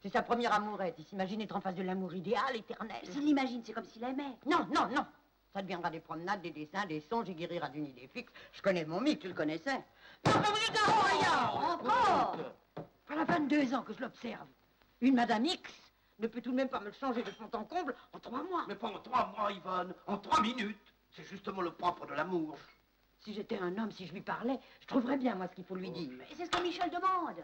S4: C'est sa première amourette. Il s'imagine être en face de l'amour idéal, éternel.
S3: S'il l'imagine, c'est comme s'il aimait.
S4: Non, non, non. Ça deviendra des promenades, des dessins, des songes, il guérira d'une idée fixe. Je connais mon Mick.
S3: Tu le connaissais?
S4: Non, mais vous êtes un rien.
S3: Encore!
S4: Voilà 22 ans que je l'observe. Une Madame X ne peut tout de même pas me le changer de fond en comble en 3 mois.
S2: Mais pas en 3 mois, Yvonne, en 3 minutes. C'est justement le propre de l'amour.
S4: Si j'étais un homme, si je lui parlais, je trouverais bien, moi, ce qu'il faut lui dire.
S3: Et c'est ce que Michel demande.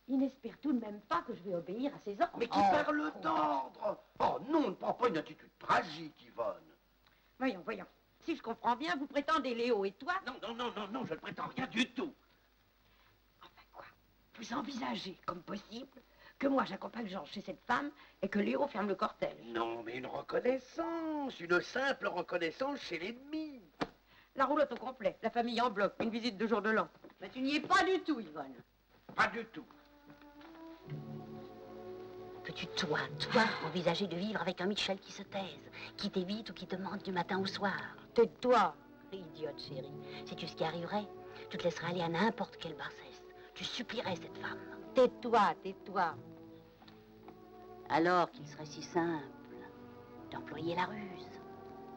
S4: Il n'espère tout de même pas que je vais obéir à ses ordres.
S2: Mais qui perd le tendre? Oh non, ne prends pas une attitude tragique, Yvonne.
S4: Voyons, voyons. Si je comprends bien, vous prétendez, Léo et toi...
S2: Non, non, non, non, non, je ne prétends rien du tout.
S4: Enfin quoi? Vous envisagez comme possible que moi j'accompagne Georges chez cette femme et que Léo ferme le cortège?
S2: Non, mais une reconnaissance, une simple reconnaissance chez l'ennemi.
S4: La roulotte au complet, la famille en bloc, une visite de jour de l'an.
S3: Mais tu n'y es pas du tout, Yvonne.
S2: Pas du tout.
S3: Peux-tu, toi, envisager de vivre avec un Michel qui se taise, qui t'évite ou qui te mente du matin au soir?
S4: Tais-toi.
S3: Idiote, chérie. Sais-tu ce qui arriverait? Tu te laisserais aller à n'importe quelle bassesse. Tu supplierais cette femme.
S4: Tais-toi, tais-toi.
S3: Alors qu'il serait si simple d'employer la ruse,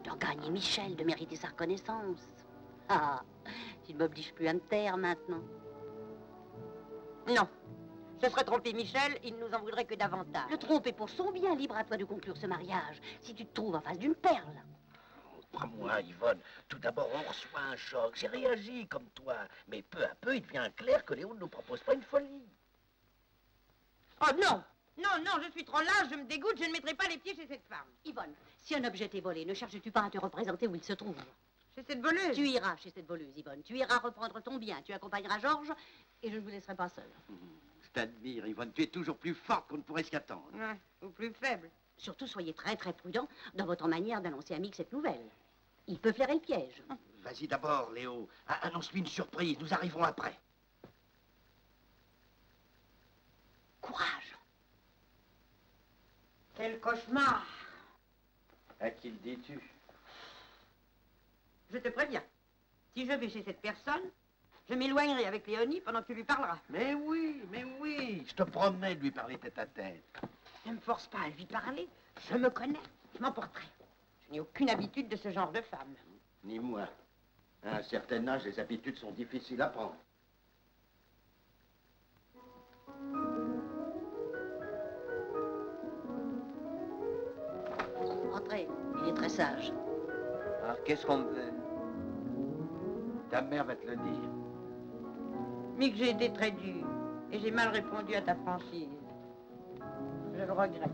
S3: d'en gagner Michel, de mériter sa reconnaissance. Ah, tu ne m'obliges plus à me taire maintenant.
S4: Non. Ce serait tromper Michel, il ne nous en voudrait que davantage.
S3: Le tromper pour son bien, libre à toi de conclure ce mariage, si tu te trouves en face d'une perle.
S2: Crois-moi, Yvonne, tout d'abord, on reçoit un choc. J'ai réagi comme toi. Mais peu à peu, il devient clair que Léo ne nous propose pas une folie.
S4: Oh non. Non, non, je suis trop lâche, je me dégoûte, je ne mettrai pas les pieds chez cette femme.
S3: Yvonne, si un objet t'est volé, ne cherches-tu pas à te représenter où il se trouve?
S4: Chez cette voleuse.
S3: Tu iras chez cette voleuse, Yvonne. Tu iras reprendre ton bien. Tu accompagneras Georges et je ne vous laisserai pas seule.
S2: Je t'admire, Yvonne. Tu es toujours plus forte qu'on ne pourrait s'y attendre.
S4: Ouais, ou plus faible.
S3: Surtout, soyez très très prudent dans votre manière d'annoncer à Mick cette nouvelle. Il peut flairer le piège.
S2: Vas-y d'abord, Léo. Annonce-lui une surprise. Nous arriverons après.
S3: Courage.
S4: Quel cauchemar!
S2: À qui le dis-tu?
S4: Je te préviens. Si je vais chez cette personne, je m'éloignerai avec Léonie pendant que tu lui parleras.
S2: Mais oui, je te promets de lui parler tête à tête.
S4: Ne me force pas à lui parler. Je me connais. Je m'emporterai. Je n'ai aucune habitude de ce genre de femme.
S2: Ni moi. À un certain âge, les habitudes sont difficiles à prendre.
S3: Entrez, il est très sage.
S5: Alors, qu'est-ce qu'on veut?
S2: Ta mère va te le dire.
S4: Mais que j'ai été très dure et j'ai mal répondu à ta franchise. Je le regrette.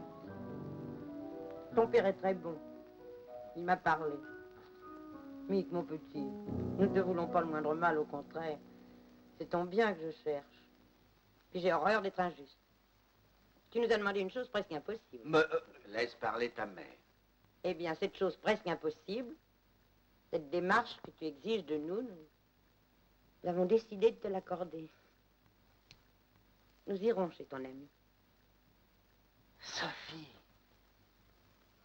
S4: Ton père est très bon. Il m'a parlé. Mick, mon petit, nous ne te voulons pas le moindre mal, au contraire. C'est ton bien que je cherche. Puis j'ai horreur d'être injuste. Tu nous as demandé une chose presque impossible.
S2: Me laisse parler ta mère.
S4: Eh bien, cette chose presque impossible, cette démarche que tu exiges de nous, nous avons décidé de te l'accorder. Nous irons chez ton ami.
S5: Sophie.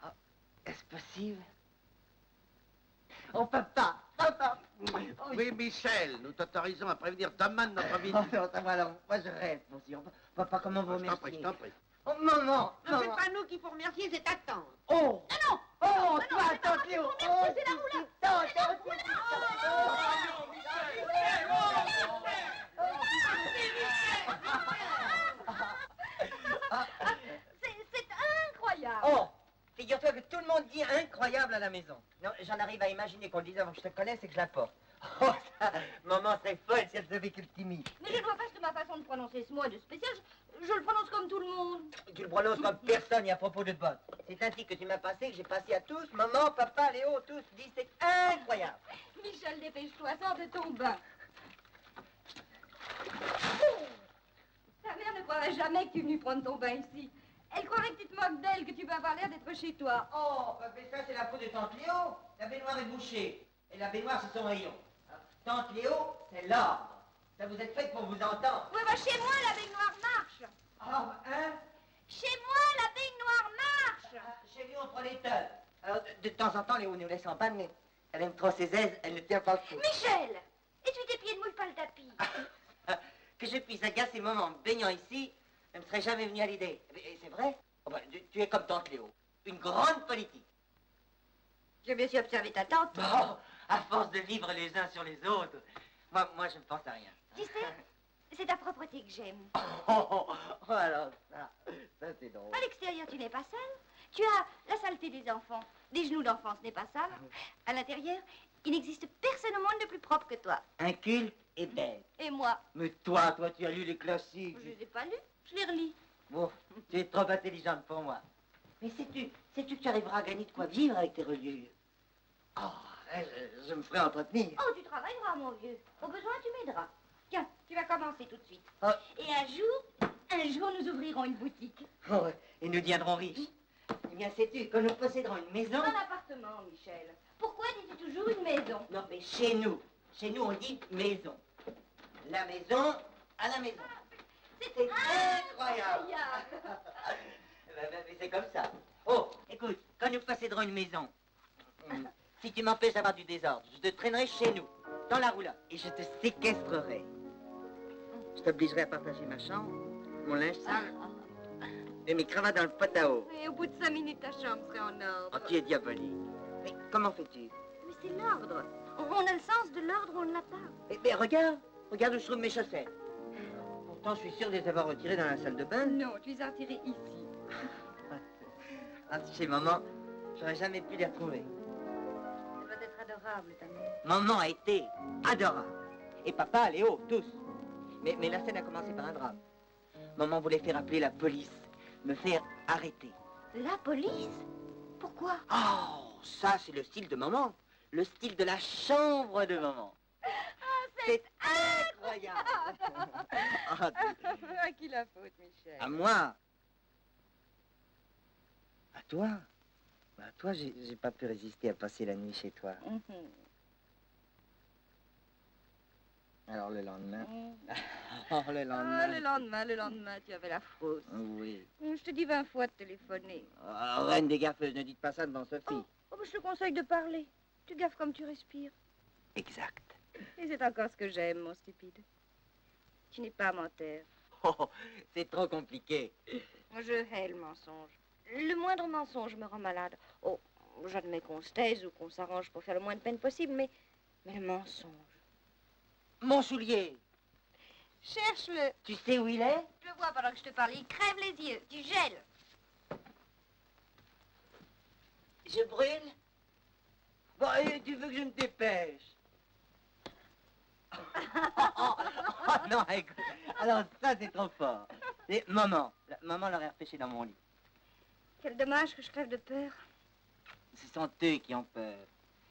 S5: Oh, est-ce possible? Oh, papa! Papa!
S2: Oui, Michel, nous t'autorisons à prévenir demain de notre visite.
S5: Oh, non, ça va, alors, moi je rêve, monsieur. Papa, comment vous
S2: Je t'en prie,
S5: remercier?
S2: je t'en prie.
S5: Oh, maman!
S4: Ce n'est pas nous qui faut remercier, c'est ta tante.
S5: Oh!
S3: Non,
S5: Oh, toi, tante Léo!
S3: c'est la roulade. C'est incroyable.
S5: Oh! Figure-toi que tout le monde dit incroyable à la maison. Non, j'en arrive à imaginer qu'on le dise avant que je te connaisse et que je la porte. Oh, ça, maman serait folle si elle savait que le timide.
S6: Mais je ne vois pas que ma façon de prononcer ce mot est de spécial. Je le prononce comme tout le monde.
S5: Tu le prononces comme personne et à propos de bottes. C'est ainsi que tu m'as passé, que j'ai passé à tous, maman, papa, Léo, tous, dis c'est incroyable.
S6: Michel, dépêche-toi, sors de ton bain. Ta mère ne croirait jamais que tu es venu prendre ton bain ici. Elle croirait que tu te moques d'elle, que tu veux avoir l'air d'être chez toi.
S5: Oh, mais ça c'est la faute de tante Léo. La baignoire est bouchée. Et la baignoire c'est son rayon. Tante Léo, c'est l'ordre. Ça vous êtes fait pour vous entendre.
S6: Oui, bah chez moi, la baignoire marche.
S5: Oh, hein?
S6: Chez moi, la baignoire marche.
S5: Chez lui, on prend les teuls. Alors, de temps en temps, Léo nous laisse en panne, mais elle aime trop ses aises, elle ne tient pas le coup.
S6: Michel, essuie tes pieds, ne mouille pas le tapis.
S5: Que je puisse agacer maman en me baignant ici, elle ne serait jamais venue à l'idée. Et c'est vrai. Oh, ben, tu es comme tante Léo, une grande politique.
S6: J'ai bien sûr observé ta tante.
S5: Bon, à force de vivre les uns sur les autres, moi je ne pense à rien.
S6: Tu sais, c'est ta propreté que j'aime.
S5: Oh, alors ça c'est drôle.
S6: À l'extérieur, tu n'es pas sale. Tu as la saleté des enfants. Des genoux d'enfant, ce n'est pas sale. À l'intérieur, il n'existe personne au monde de plus propre que toi.
S5: Inculte et bête.
S6: Et moi,
S5: Mais toi, tu as lu les classiques.
S6: je ne les ai pas lus, je les relis.
S5: Bon, tu es trop intelligente pour moi. Mais sais-tu que tu arriveras à gagner de quoi vivre avec tes reliures? Oh, je me ferai entretenir.
S6: Oh, tu travailleras, mon vieux. Au besoin, tu m'aideras. Tiens, tu vas commencer tout de suite.
S5: Oh.
S6: Et un jour, nous ouvrirons une boutique.
S5: Oh, et nous deviendrons riches. Eh bien, sais-tu, quand nous posséderons une maison...
S6: Un appartement, Michel. Pourquoi dis-tu toujours une maison?
S5: Non, mais chez nous, on dit maison. La maison à la maison. C'est incroyable. Mais c'est comme ça. Oh, écoute, quand nous posséderons une maison, si tu m'empêches d'avoir du désordre, je te traînerai chez nous, dans la roulotte, et je te séquestrerai. Je t'obligerai à partager ma chambre, mon linge sale, et mes cravates dans le pot à eau.
S6: Et au bout de 5 minutes, ta chambre serait en ordre.
S5: Oh, tu es diabolique. Mais comment fais-tu?
S6: Mais c'est l'ordre. On a le sens de l'ordre ou on ne l'a pas.
S5: Mais regarde où je trouve mes chaussettes. Pourtant, je suis sûr de les avoir retirées dans la salle de bain.
S6: Non, tu les as retirées ici.
S5: Ah, chez maman, j'aurais jamais pu les retrouver.
S6: Ça doit être adorable, ta mère.
S5: Maman a été adorable. Et papa, Léo, tous. Mais la scène a commencé par un drame. Maman voulait faire appeler la police, me faire arrêter.
S6: La police? Pourquoi?
S5: Oh, ça, c'est le style de maman. Le style de la chambre de maman. C'est incroyable. Ah,
S4: À qui la faute, Michel?
S5: à moi. À toi. À toi, j'ai pas pu résister à passer la nuit chez toi. Alors le lendemain?
S6: Oh.
S5: Oh, le
S6: Ah,
S5: lendemain.
S6: le lendemain, tu avais la frousse.
S5: Oui.
S6: Je te dis 20 fois de téléphoner.
S5: Oh, reine des gaffeuses, ne dites pas ça devant Sophie.
S6: Oh, mais je te conseille de parler. Tu gaffes comme tu respires.
S5: Exact.
S6: Et c'est encore ce que j'aime, mon stupide. Tu n'es pas menteur.
S5: Oh, c'est trop compliqué.
S6: Je hais le mensonge. Le moindre mensonge me rend malade. Oh, j'admets qu'on se taise ou qu'on s'arrange pour faire le moins de peine possible, mais le mensonge.
S5: Mon soulier,
S6: Cherche-le.
S5: tu sais où il est?
S6: Je le vois pendant que je te parle. Il crève les yeux. Tu gèles.
S5: Je brûle? Bon, et tu veux que je me dépêche? Oh, non, écoute. Alors ça, c'est trop fort. Et maman l'aurait repêché dans mon lit.
S6: Quel dommage que je crève de peur.
S5: Ce sont eux qui ont peur.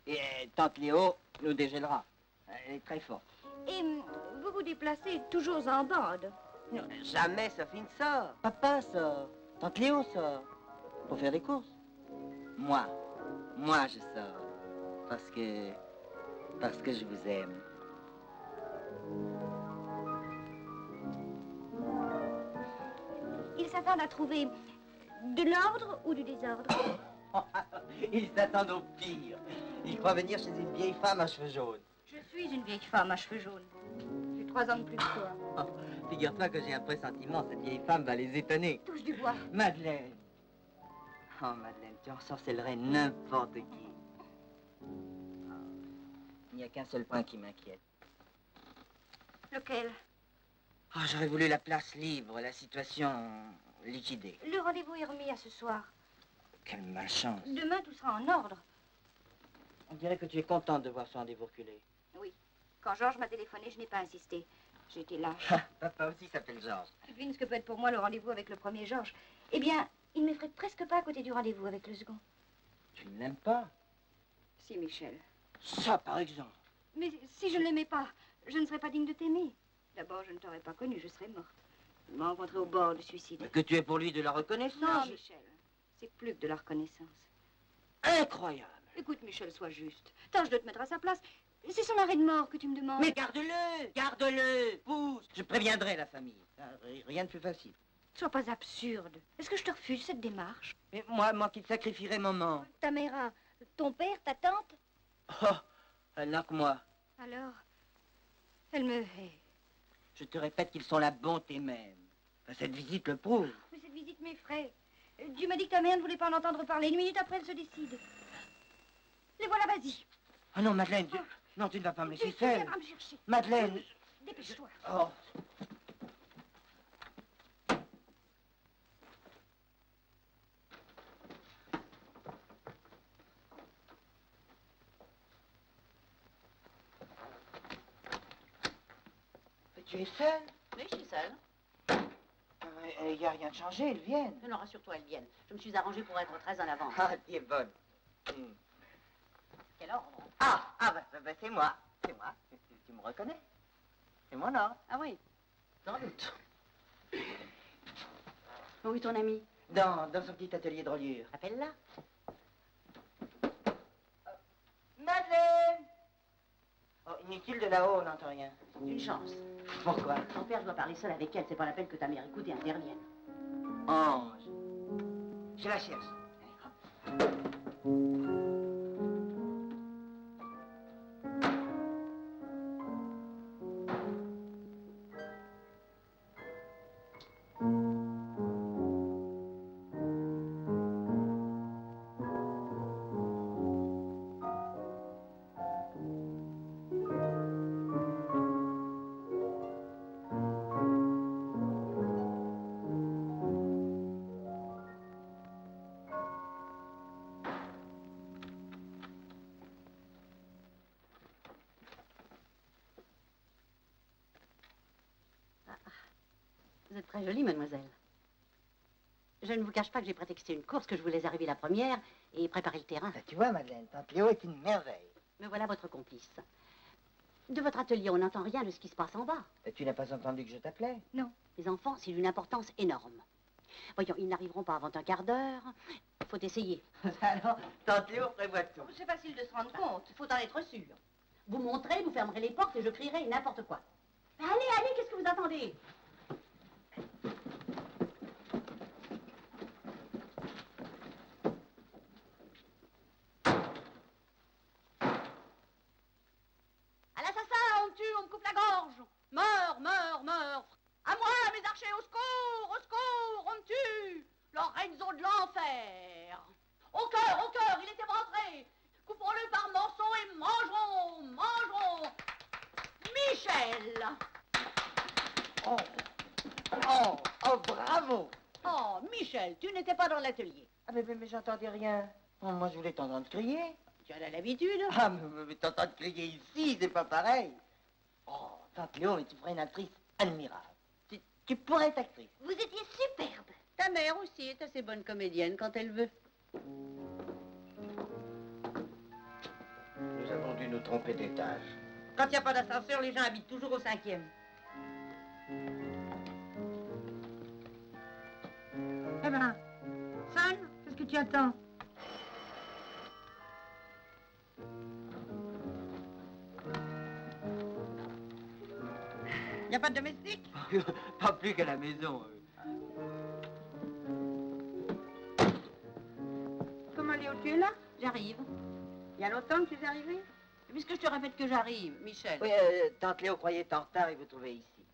S5: Et tante Léo nous dégèlera. Elle est très forte.
S6: Et vous vous déplacez toujours en bande.
S5: Non, jamais Sophie ne sort. Papa sort. Tante Léo sort. Pour faire des courses. Moi je sors. Parce que je vous aime.
S6: Ils s'attendent à trouver de l'ordre ou du désordre.
S5: Ils s'attendent au pire. Ils croient venir chez une vieille femme à cheveux jaunes.
S6: Je suis une vieille femme à cheveux jaunes. J'ai 3 ans de plus que toi.
S5: Oh, figure-toi que j'ai un pressentiment, cette vieille femme va les étonner.
S6: Touche du bois.
S5: Madeleine. Oh, Madeleine, tu ensorcellerais n'importe qui. Oh, il n'y a qu'un seul point qui m'inquiète.
S6: Lequel?
S5: Oh, j'aurais voulu la place libre, la situation liquidée.
S6: Le rendez-vous est remis à ce soir.
S5: Quelle malchance.
S6: Demain, tout sera en ordre.
S5: On dirait que tu es contente de voir ce rendez-vous reculer.
S6: Oui. Quand Georges m'a téléphoné, je n'ai pas insisté. J'ai été lâche.
S5: Papa aussi s'appelle Georges.
S6: Devine ce que peut être pour moi le rendez-vous avec le premier Georges. Eh bien, il ne m'effraie presque pas à côté du rendez-vous avec le second.
S5: Tu ne l'aimes pas?
S6: Si, Michel.
S5: Ça, par exemple.
S6: Mais si je ne l'aimais pas, je ne serais pas digne de t'aimer. D'abord, je ne t'aurais pas connue, je serais morte. Je m'ai rencontrée au bord du suicide.
S5: Mais que tu es pour lui de la reconnaissance.
S6: Non, Michel. C'est plus que de la reconnaissance.
S5: Incroyable.
S6: Écoute, Michel, sois juste. Tâche de te mettre à sa place. C'est son arrêt de mort que tu me demandes.
S5: Mais garde-le, pousse. Je préviendrai la famille. Rien de plus facile.
S6: Sois pas absurde. Est-ce que je te refuse cette démarche?
S5: Mais moi qui te sacrifierais maman.
S6: Ta mère, ton père, ta tante?
S5: Oh, elle n'a que moi.
S6: Alors, elle me hait.
S5: Je te répète qu'ils sont la bonté même. Enfin, cette visite le prouve.
S6: Mais cette visite m'effraie. Dieu m'a dit que ta mère ne voulait pas en entendre parler. 1 minute après, elle se décide. Les voilà, vas-y.
S5: Ah non, Madeleine, non, tu ne vas pas me laisser
S6: Tu
S5: seule.
S6: viendras me chercher.
S5: Madeleine.
S6: Dépêche-toi.
S5: Oh. Mais tu es seule?
S3: Oui, je suis seule.
S5: Il n'y a rien de changé, ils viennent.
S3: Non, rassure-toi, elles viennent. Je me suis arrangée pour être très en avance.
S5: Ah, tu es bonne.
S3: Quel ordre?
S5: Bah, c'est moi. C'est moi. Tu me reconnais? C'est mon ordre.
S3: Ah oui,
S5: Sans doute.
S3: où est ton ami?
S5: Dans son petit atelier de reliure.
S3: Appelle-la.
S5: Madeleine! Oh, inutile de là-haut, on n'entend rien.
S3: C'est une chance.
S5: Pourquoi?
S3: Ton père doit parler seul avec elle. C'est pas la peine que ta mère écoute et intervienne.
S5: Ange. Je la cherche.
S3: Vous êtes très jolie, mademoiselle. Je ne vous cache pas que j'ai prétexté une course, que je voulais arriver la première et préparer le terrain.
S5: Bah, tu vois, Madeleine, tante Léo est une merveille.
S3: Me voilà votre complice. De votre atelier, on n'entend rien de ce qui se passe en bas.
S5: Et tu n'as pas entendu que je t'appelais?
S3: Non. Les enfants, c'est d'une importance énorme. Voyons, ils n'arriveront pas avant un quart d'heure. Faut essayer.
S5: Alors, tante Léo prévoit tout.
S6: C'est facile de se rendre compte.
S3: Faut en être sûr. Vous monterez, vous fermerez les portes et je crierai n'importe quoi. Allez, allez, qu'est-ce que vous attendez? À l'assassin, on me tue, on me coupe la gorge. Meurs, meurs, meurs. À moi, mes archers, au secours, on me tue. Lorenzo de l'enfer. Au cœur, il était rentré. Coupons-le par morceaux et mangerons, mangerons. Michel.
S5: Oh, bravo!
S3: Oh, Michel, tu n'étais pas dans l'atelier.
S5: Ah, mais j'entendais rien. Oh, moi, je voulais t'entendre crier.
S3: Tu en as l'habitude.
S5: Ah, mais t'entendre crier ici, c'est pas pareil. Oh, tante Léo, mais tu ferais une actrice admirable. Tu pourrais être actrice.
S6: Vous étiez superbe.
S3: Ta mère aussi est assez bonne comédienne quand elle veut.
S5: Nous avons dû nous tromper d'étage.
S3: Quand il n'y a pas d'ascenseur, les gens habitent toujours au 5e. Eh ben, seul, qu'est-ce que tu attends? Il n'y a pas de domestique?
S5: Pas plus qu'à la maison.
S3: Comment, Léo, tu es là? J'arrive. Il y a longtemps que tu es arrivé? Puisque je te répète que j'arrive, Michel.
S5: Oui, tante Léo croyait être en retard et vous trouvez ici.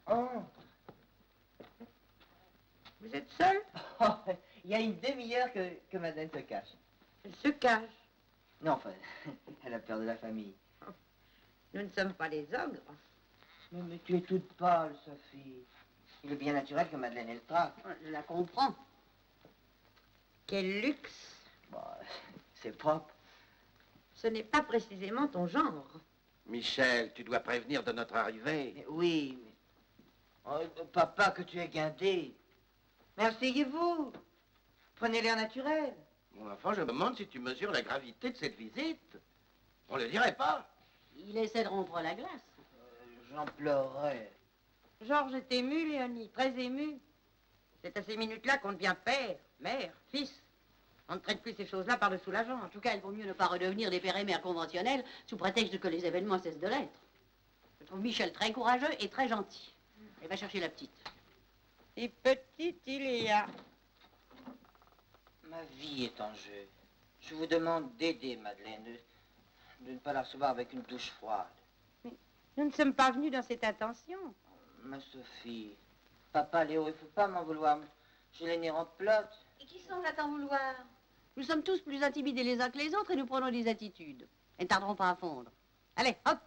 S5: Oh!
S3: Vous êtes seul?
S5: Il y a une demi-heure que Madeleine se cache.
S3: Elle se cache.
S5: Non, enfin, elle a peur de la famille.
S3: Nous ne sommes pas des ogres.
S5: Mais tu es toute pâle, Sophie. Il est bien naturel que Madeleine ait le trac.
S3: Je la comprends. Quel luxe.
S5: Bon, c'est propre.
S3: Ce n'est pas précisément ton genre.
S2: Michel, tu dois prévenir de notre arrivée.
S5: Mais oui, mais... Oh, papa, que tu es guindé. Mais asseyez-vous. Prenez l'air naturel.
S2: Mon enfant, je me demande si tu mesures la gravité de cette visite. On le dirait pas.
S3: Il essaie de rompre la glace.
S5: J'en pleurais.
S3: Georges est ému, Léonie, très ému. C'est à ces minutes-là qu'on devient père, mère, fils. On ne traite plus ces choses-là par-dessous la jambe. En tout cas, il vaut mieux ne pas redevenir des pères et mères conventionnels sous prétexte que les événements cessent de l'être. Je trouve Michel très courageux et très gentil. Il va chercher la petite. Et petite, il y a.
S5: Ma vie est en jeu. Je vous demande d'aider Madeleine, de ne pas la recevoir avec une douche froide.
S3: Mais nous ne sommes pas venus dans cette intention.
S5: Ma Sophie, papa Léo, il ne faut pas m'en vouloir. Je l'ai né en plotte.
S3: Et qui sont à t'en vouloir? Nous sommes tous plus intimidés les uns que les autres et nous prenons des attitudes. Elles ne tarderont pas à fondre. Allez, hop!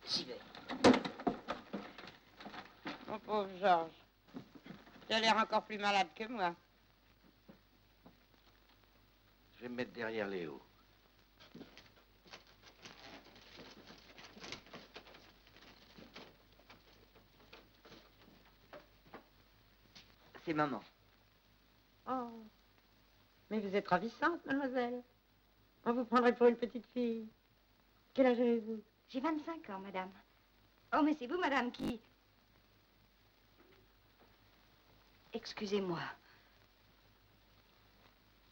S5: J'y vais.
S3: Mon pauvre Georges, tu as l'air encore plus malade que moi.
S2: Je vais me mettre derrière Léo.
S5: C'est maman.
S3: Oh, mais vous êtes ravissante, mademoiselle. On vous prendrait pour une petite fille. Quel âge avez-vous?
S6: J'ai 25 ans, madame. Oh, mais c'est vous, madame, qui... Excusez-moi.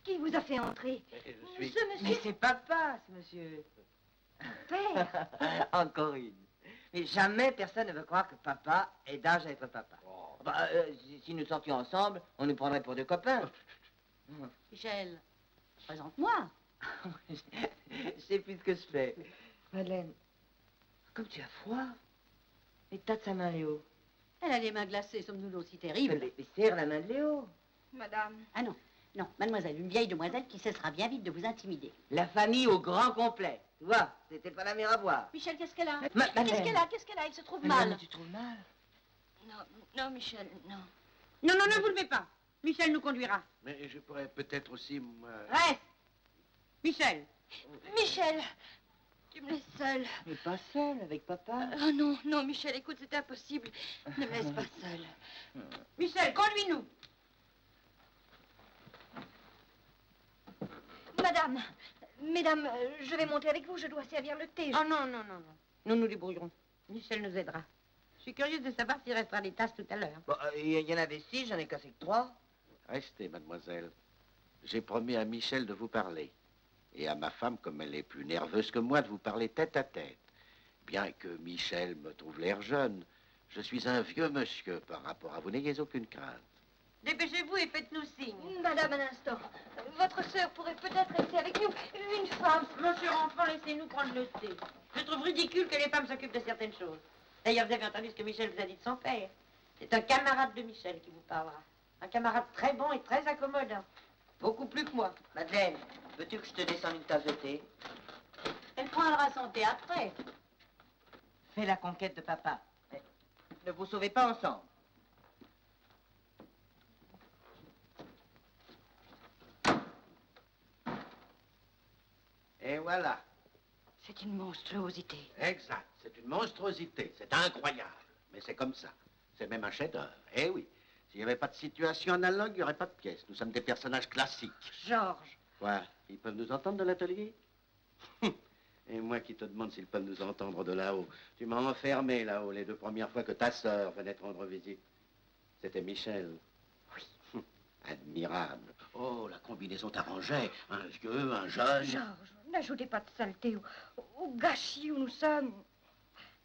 S6: Qui vous a fait entrer?
S2: Je suis...
S6: Ce monsieur...
S5: Mais c'est papa, ce monsieur.
S6: Père.
S5: Encore une. Mais jamais personne ne veut croire que papa est d'âge à être papa.
S2: Oh.
S5: Bah, si nous sortions ensemble, on nous prendrait pour deux copains.
S3: Michel, présente-moi.
S5: Je sais plus ce que je fais. Madeleine, comme tu as froid. Et tâte sa main, Léo.
S3: Elle a les mains glacées, sommes-nous aussi terribles?
S5: Mais serre la main de Léo.
S6: Madame.
S3: Ah non, non, mademoiselle, une vieille demoiselle qui cessera bien vite de vous intimider.
S5: La famille au grand complet. Tu vois, c'était pas la mer à boire.
S3: Michel, qu'est-ce qu'elle a?
S5: Madeleine.
S3: Qu'est-ce qu'elle a? Qu'est-ce qu'elle a? Elle se trouve
S5: Madeleine,
S3: mal.
S5: tu trouves mal?
S6: Non, non, Michel, non.
S3: Non, non, ne vous levez pas. Michel nous conduira.
S2: Mais je pourrais peut-être aussi, moi...
S3: Reste. Michel.
S6: Michel, tu me laisses seule.
S5: Mais pas seul, avec papa.
S6: Oh non, non, Michel, écoute, c'est impossible. Ne me laisse pas seule.
S3: Michel, conduis-nous.
S6: Madame, mesdames, je vais monter avec vous, je dois servir le thé.
S3: Oh non, non, non, non. Nous nous débrouillerons. Michel nous aidera. Je suis curieuse de savoir s'il restera des tasses tout à l'heure.
S5: Bon, il y en avait 6, j'en ai cassé que 3.
S2: Restez, mademoiselle. J'ai promis à Michel de vous parler. et à ma femme, comme elle est plus nerveuse que moi, de vous parler tête à tête. Bien que Michel me trouve l'air jeune, je suis un vieux monsieur par rapport à vous. N'ayez aucune crainte.
S4: Dépêchez-vous et faites-nous signe.
S6: Madame, un instant. Votre sœur pourrait peut-être rester avec nous. Une femme.
S4: Monsieur Enfant, laissez-nous prendre le thé. Je trouve ridicule que les femmes s'occupent de certaines choses. D'ailleurs, vous avez entendu ce que Michel vous a dit de son père. C'est un camarade de Michel qui vous parlera. Un camarade très bon et très accommodant. Beaucoup plus que moi.
S5: Madeleine, veux-tu que je te descende une tasse de thé?
S3: Elle prendra son thé après.
S4: Fais la conquête de papa.
S5: Ne vous sauvez pas ensemble.
S2: Et voilà.
S6: C'est une monstruosité.
S2: Exact. C'est une monstruosité. C'est incroyable. Mais c'est comme ça. C'est même un chef-d'œuvre. Eh oui. S'il n'y avait pas de situation analogue, il n'y aurait pas de pièce. Nous sommes des personnages classiques.
S6: Georges.
S2: Quoi? Ils peuvent nous entendre de l'atelier? Et moi qui te demande s'ils peuvent nous entendre de là-haut. Tu m'as enfermé là-haut les 2 premières fois que ta sœur venait te rendre visite. C'était Michel. Oui. Admirable. Oh, la combinaison t'arrangeait. Un vieux, un jeune.
S6: Georges, n'ajoutez pas de saleté au gâchis où nous sommes.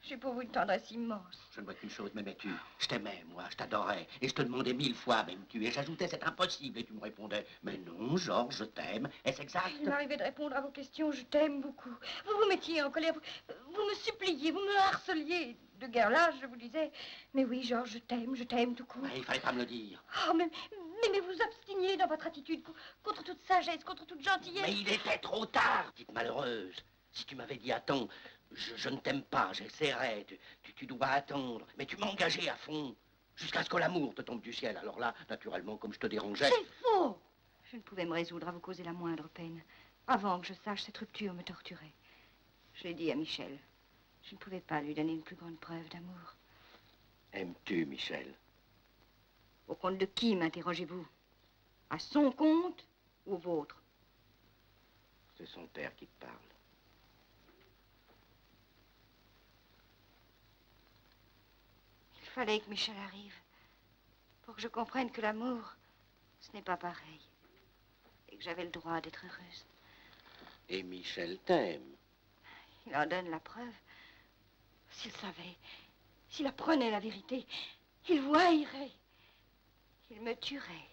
S6: J'ai pour vous une tendresse immense.
S2: Je ne vois qu'une chose, m'aimais-tu? Je t'aimais, moi, je t'adorais. Et je te demandais 1000 fois, m'aimes-tu? Et j'ajoutais, c'est impossible. Et tu me répondais, mais non, Georges, je t'aime. Est-ce exact?
S6: Il m'arrivait de répondre à vos questions, je t'aime beaucoup. Vous vous mettiez en colère, vous me suppliez, vous me harceliez. De guerre là, je vous disais, mais oui, Georges, je t'aime tout court.
S2: Mais il fallait pas me le dire.
S6: Oh, mais vous obstiniez dans votre attitude contre toute sagesse, contre toute gentillesse.
S2: Mais il était trop tard, petite malheureuse. Si tu m'avais dit, attends, je ne t'aime pas, j'essaierai, tu dois attendre. Mais tu m'as engagé à fond, jusqu'à ce que l'amour te tombe du ciel. Alors là, naturellement, comme je te dérangeais...
S6: C'est faux! Je ne pouvais me résoudre à vous causer la moindre peine. Avant que je sache, cette rupture me torturait. Je l'ai dit à Michel. Je ne pouvais pas lui donner une plus grande preuve d'amour.
S2: Aimes-tu Michel?
S6: Au compte de qui, m'interrogez-vous? À son compte ou au vôtre?
S2: C'est son père qui te parle.
S6: Il fallait que Michel arrive pour que je comprenne que l'amour, ce n'est pas pareil. Et que j'avais le droit d'être heureuse.
S2: Et Michel t'aime.
S6: Il en donne la preuve. S'il savait, s'il apprenait la vérité, il vous haïrait. Il me tuerait.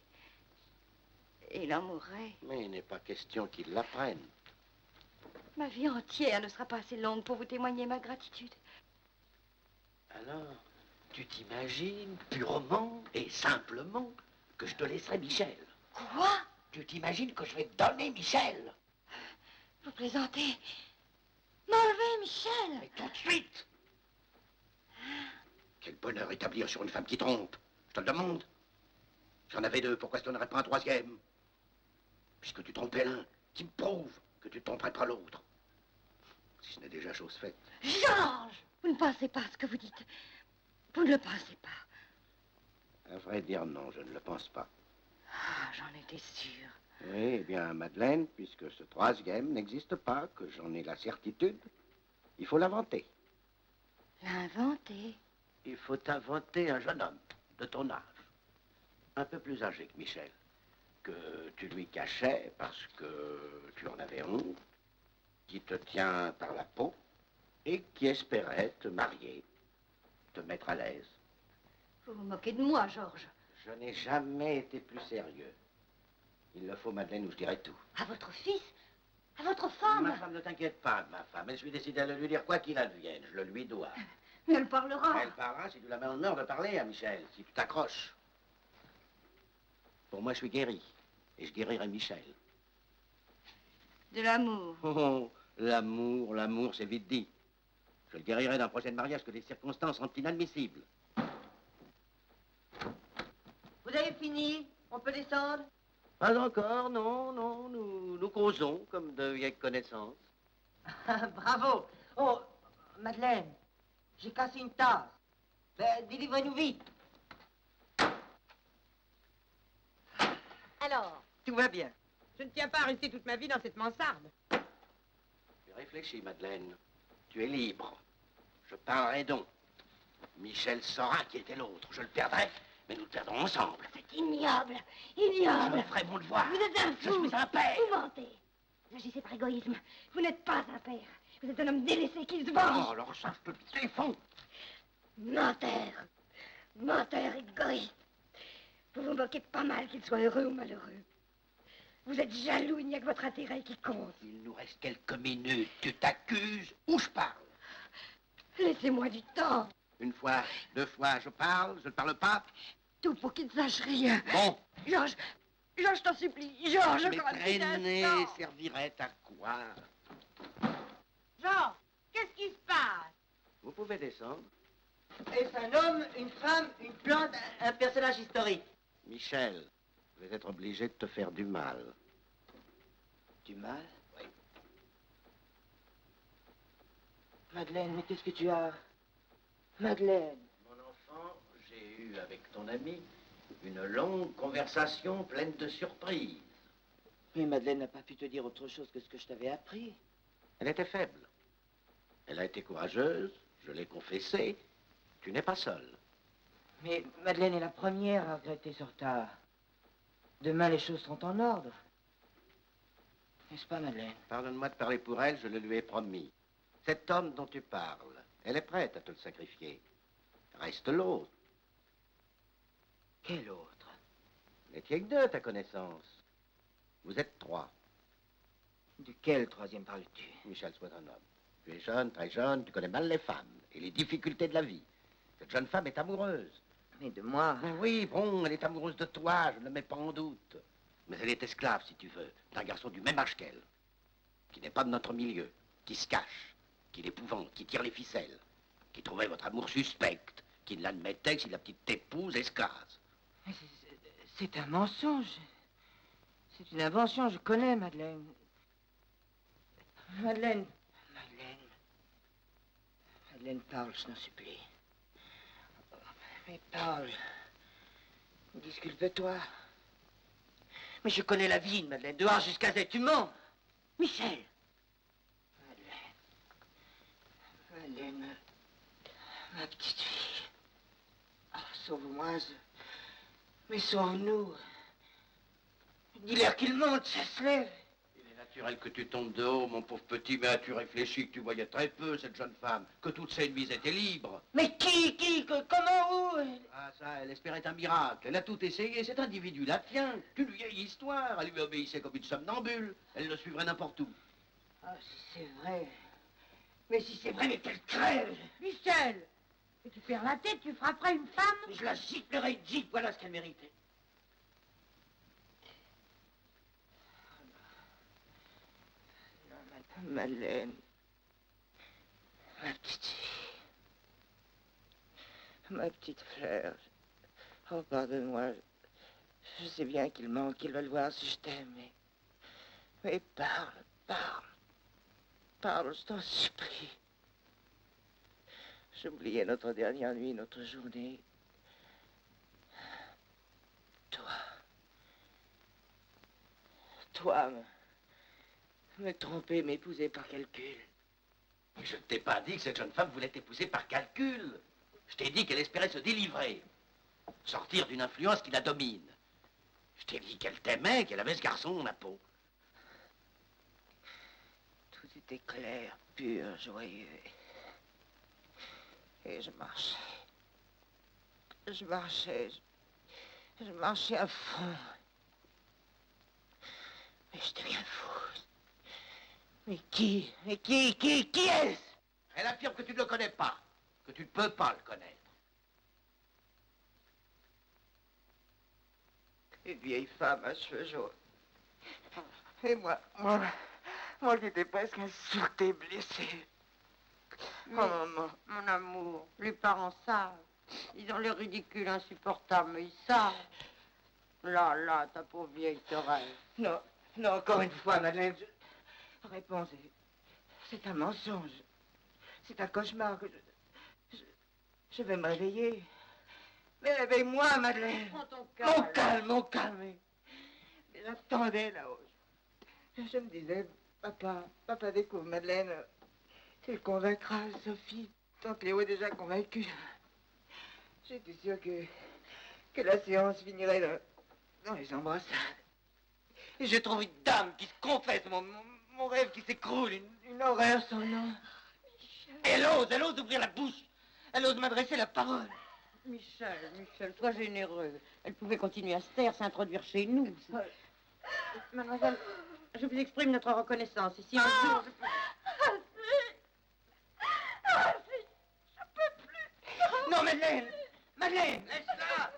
S6: Et il en mourrait.
S2: Mais il n'est pas question qu'il l'apprenne.
S6: Ma vie entière ne sera pas assez longue pour vous témoigner ma gratitude.
S2: Alors, tu t'imagines purement et simplement que je te laisserai Michel?
S6: Quoi?
S2: Tu t'imagines que je vais te donner Michel?
S6: Vous plaisantez? M'enlever, Michel?
S2: Mais tout de suite! Quel bonheur établir sur une femme qui trompe. Je te le demande. J'en avais 2, pourquoi je n'en aurais pas un 3e? Puisque tu trompais l'un, qui me prouve que tu ne tromperais pas l'autre. Si ce n'est déjà chose faite.
S6: Georges! Vous ne pensez pas à ce que vous dites. Vous ne le pensez pas.
S2: À vrai dire, non, je ne le pense pas.
S6: Ah, j'en étais sûre.
S2: Oui, eh bien, Madeleine, puisque ce 3e n'existe pas, que j'en ai la certitude, il faut l'inventer.
S6: L'inventer?
S2: Il faut inventer un jeune homme de ton âge, un peu plus âgé que Michel, que tu lui cachais parce que tu en avais honte, qui te tient par la peau et qui espérait te marier, te mettre à l'aise.
S6: Vous vous moquez de moi, Georges.
S2: Je n'ai jamais été plus sérieux. Il le faut, Madeleine, ou je dirai tout.
S6: À votre fils? À votre femme?
S2: Ma femme, ne t'inquiète pas de ma femme. Je suis décidé à le lui dire quoi qu'il advienne. Je le lui dois.
S6: Mais elle parlera.
S2: Elle parlera si tu la mets en honneur de parler à Michel, si tu t'accroches. Pour moi, je suis guéri. Et je guérirai Michel.
S6: De l'amour.
S2: Oh, l'amour, c'est vite dit. Je le guérirai d'un prochain mariage que les circonstances rendent inadmissibles.
S4: Vous avez fini? On peut descendre?
S2: Pas encore, non, nous causons comme de vieilles connaissances.
S4: Bravo. Oh, Madeleine, j'ai cassé une tasse. Ben, délivrez-nous vite.
S3: Alors,
S7: Tout va bien. Je ne tiens pas à rester toute ma vie dans cette mansarde.
S2: Tu réfléchis, Madeleine. Tu es libre. Je parlerai donc. Michel saura qui était l'autre. Je le perdrai, mais nous le perdrons ensemble.
S6: C'est ignoble.
S2: Je
S6: Ignoble.
S2: ferai mon devoir.
S6: Vous êtes un
S2: Je
S6: fou.
S2: suis un père.
S6: Vous mentez. Vous agissez par égoïsme. Vous n'êtes pas un père. Vous êtes un homme délaissé qui se venge.
S2: Oh, alors ça, je te défends.
S6: Menteur. Menteur égoïste. Vous vous moquez pas mal qu'il soit heureux ou malheureux. Vous êtes jaloux, il n'y a que votre intérêt qui compte.
S2: Il nous reste quelques minutes. Tu t'accuses ou je parle?
S6: Laissez-moi du temps.
S2: Une fois, deux fois, je parle, je ne parle pas.
S6: Tout pour qu'il ne sache rien.
S2: Bon.
S6: Georges, je t'en supplie. Georges,
S2: Mais
S6: encore un petit
S2: traîner
S6: instant.
S2: servirait à quoi?
S7: Jean, qu'est-ce qui se passe?
S2: Vous pouvez descendre.
S5: Est-ce un homme, une femme, une plante, un personnage historique?
S2: Michel, je vais être obligé de te faire du mal.
S5: Du mal?
S2: Oui.
S5: Madeleine, mais qu'est-ce que tu as? Madeleine.
S2: Mon enfant, j'ai eu avec ton ami une longue conversation pleine de surprises.
S5: Mais Madeleine n'a pas pu te dire autre chose que ce que je t'avais appris.
S2: Elle était faible. Elle a été courageuse, je l'ai confessé. Tu n'es pas seul.
S5: Mais Madeleine est la première à regretter ce retard. Demain, les choses seront en ordre. N'est-ce pas, Madeleine?
S2: Pardonne-moi de parler pour elle, je le lui ai promis. Cet homme dont tu parles, elle est prête à te le sacrifier. Reste l'autre.
S5: Quel autre?
S2: N'étiez que deux à ta connaissance. Vous êtes trois.
S5: De quel troisième parles-tu?
S2: Michel, sois un homme. Tu es jeune, très jeune, tu connais mal les femmes et les difficultés de la vie. Cette jeune femme est amoureuse.
S5: Mais de moi?
S2: Ben oui, bon, elle est amoureuse de toi, je ne le mets pas en doute. Mais elle est esclave, si tu veux, d'un garçon du même âge qu'elle, qui n'est pas de notre milieu, qui se cache, qui l'épouvante, qui tire les ficelles, qui trouvait votre amour suspect, qui ne l'admettait que si la petite épouse esclave.
S5: Mais c'est un mensonge. C'est une invention, je connais, Madeleine. Madeleine. Madeleine, parle, je t'en supplie. Mais parle. Disculpe-toi. Mais je connais la vie, Madeleine. De A jusqu'à Z, tu mens. Michel. Madeleine, ma petite fille. Ah, sauve-moi. Mais sauve-nous. Dis-leur qu'ils montent, chasse-les.
S2: Il est naturel que tu tombes de haut, mon pauvre petit, mais as-tu réfléchi que tu voyais très peu cette jeune femme, que toutes ses nuits étaient libres?
S5: Mais comment, où?
S2: Ah ça, elle espérait un miracle. Elle a tout essayé, cet individu la tient. Une vieille histoire, elle lui obéissait comme une somnambule. Elle le suivrait n'importe où.
S5: Ah, si c'est vrai. Mais si c'est vrai, mais qu'elle crève.
S7: Michel, si tu perds la tête, tu frapperais une femme?
S5: Je la giflerai une gifle, voilà ce qu'elle méritait. Non, Madeleine. Ma petite fille. Ma petite fleur. Oh, pardonne-moi. Je sais bien qu'il manque, qu'il va le voir si je t'aime, mais parle. Parle, je t'en supplie. J'oubliais notre dernière nuit, notre journée. Toi, me tromper, m'épouser par calcul.
S2: Mais je ne t'ai pas dit que cette jeune femme voulait t'épouser par calcul. Je t'ai dit qu'elle espérait se délivrer. Sortir d'une influence qui la domine. Je t'ai dit qu'elle t'aimait, qu'elle avait ce garçon dans la peau.
S5: Tout était clair, pur, joyeux. Et je marchais. Je marchais à fond. Mais je deviens fou. Mais qui est-ce?
S2: Elle affirme que tu ne le connais pas, que tu ne peux pas le connaître.
S5: Une vieille femme à cheveux jaunes. Et moi qui étais presque insulté, blessé.
S3: Oh, maman, mon amour, les parents savent. Ils ont l'air ridicules, insupportables, mais ils savent. Là, ta pauvre vieille te rêve.
S5: Non, encore une fois, Madeleine, réponds, c'est un mensonge. C'est un cauchemar que je vais me réveiller. Mais réveille-moi, Madeleine.
S3: Prends ton calme.
S5: Mon calme. Mais j'attendais là-haut. Je me disais, papa découvre Madeleine. Tu le convaincras, Sophie. Tante Léo est déjà convaincue. J'étais sûre que la séance finirait dans les embrassades. Et je trouve une dame qui se confesse, mon
S8: Mon rêve qui s'écroule, une horreur sans nom.
S1: Elle ose ouvrir la bouche. Elle ose m'adresser la parole.
S7: Michel, sois généreux. Elle pouvait continuer à se taire, s'introduire chez nous. Mademoiselle, je vous exprime notre reconnaissance. Et si un jour...
S8: Non, Madeleine, laisse-la.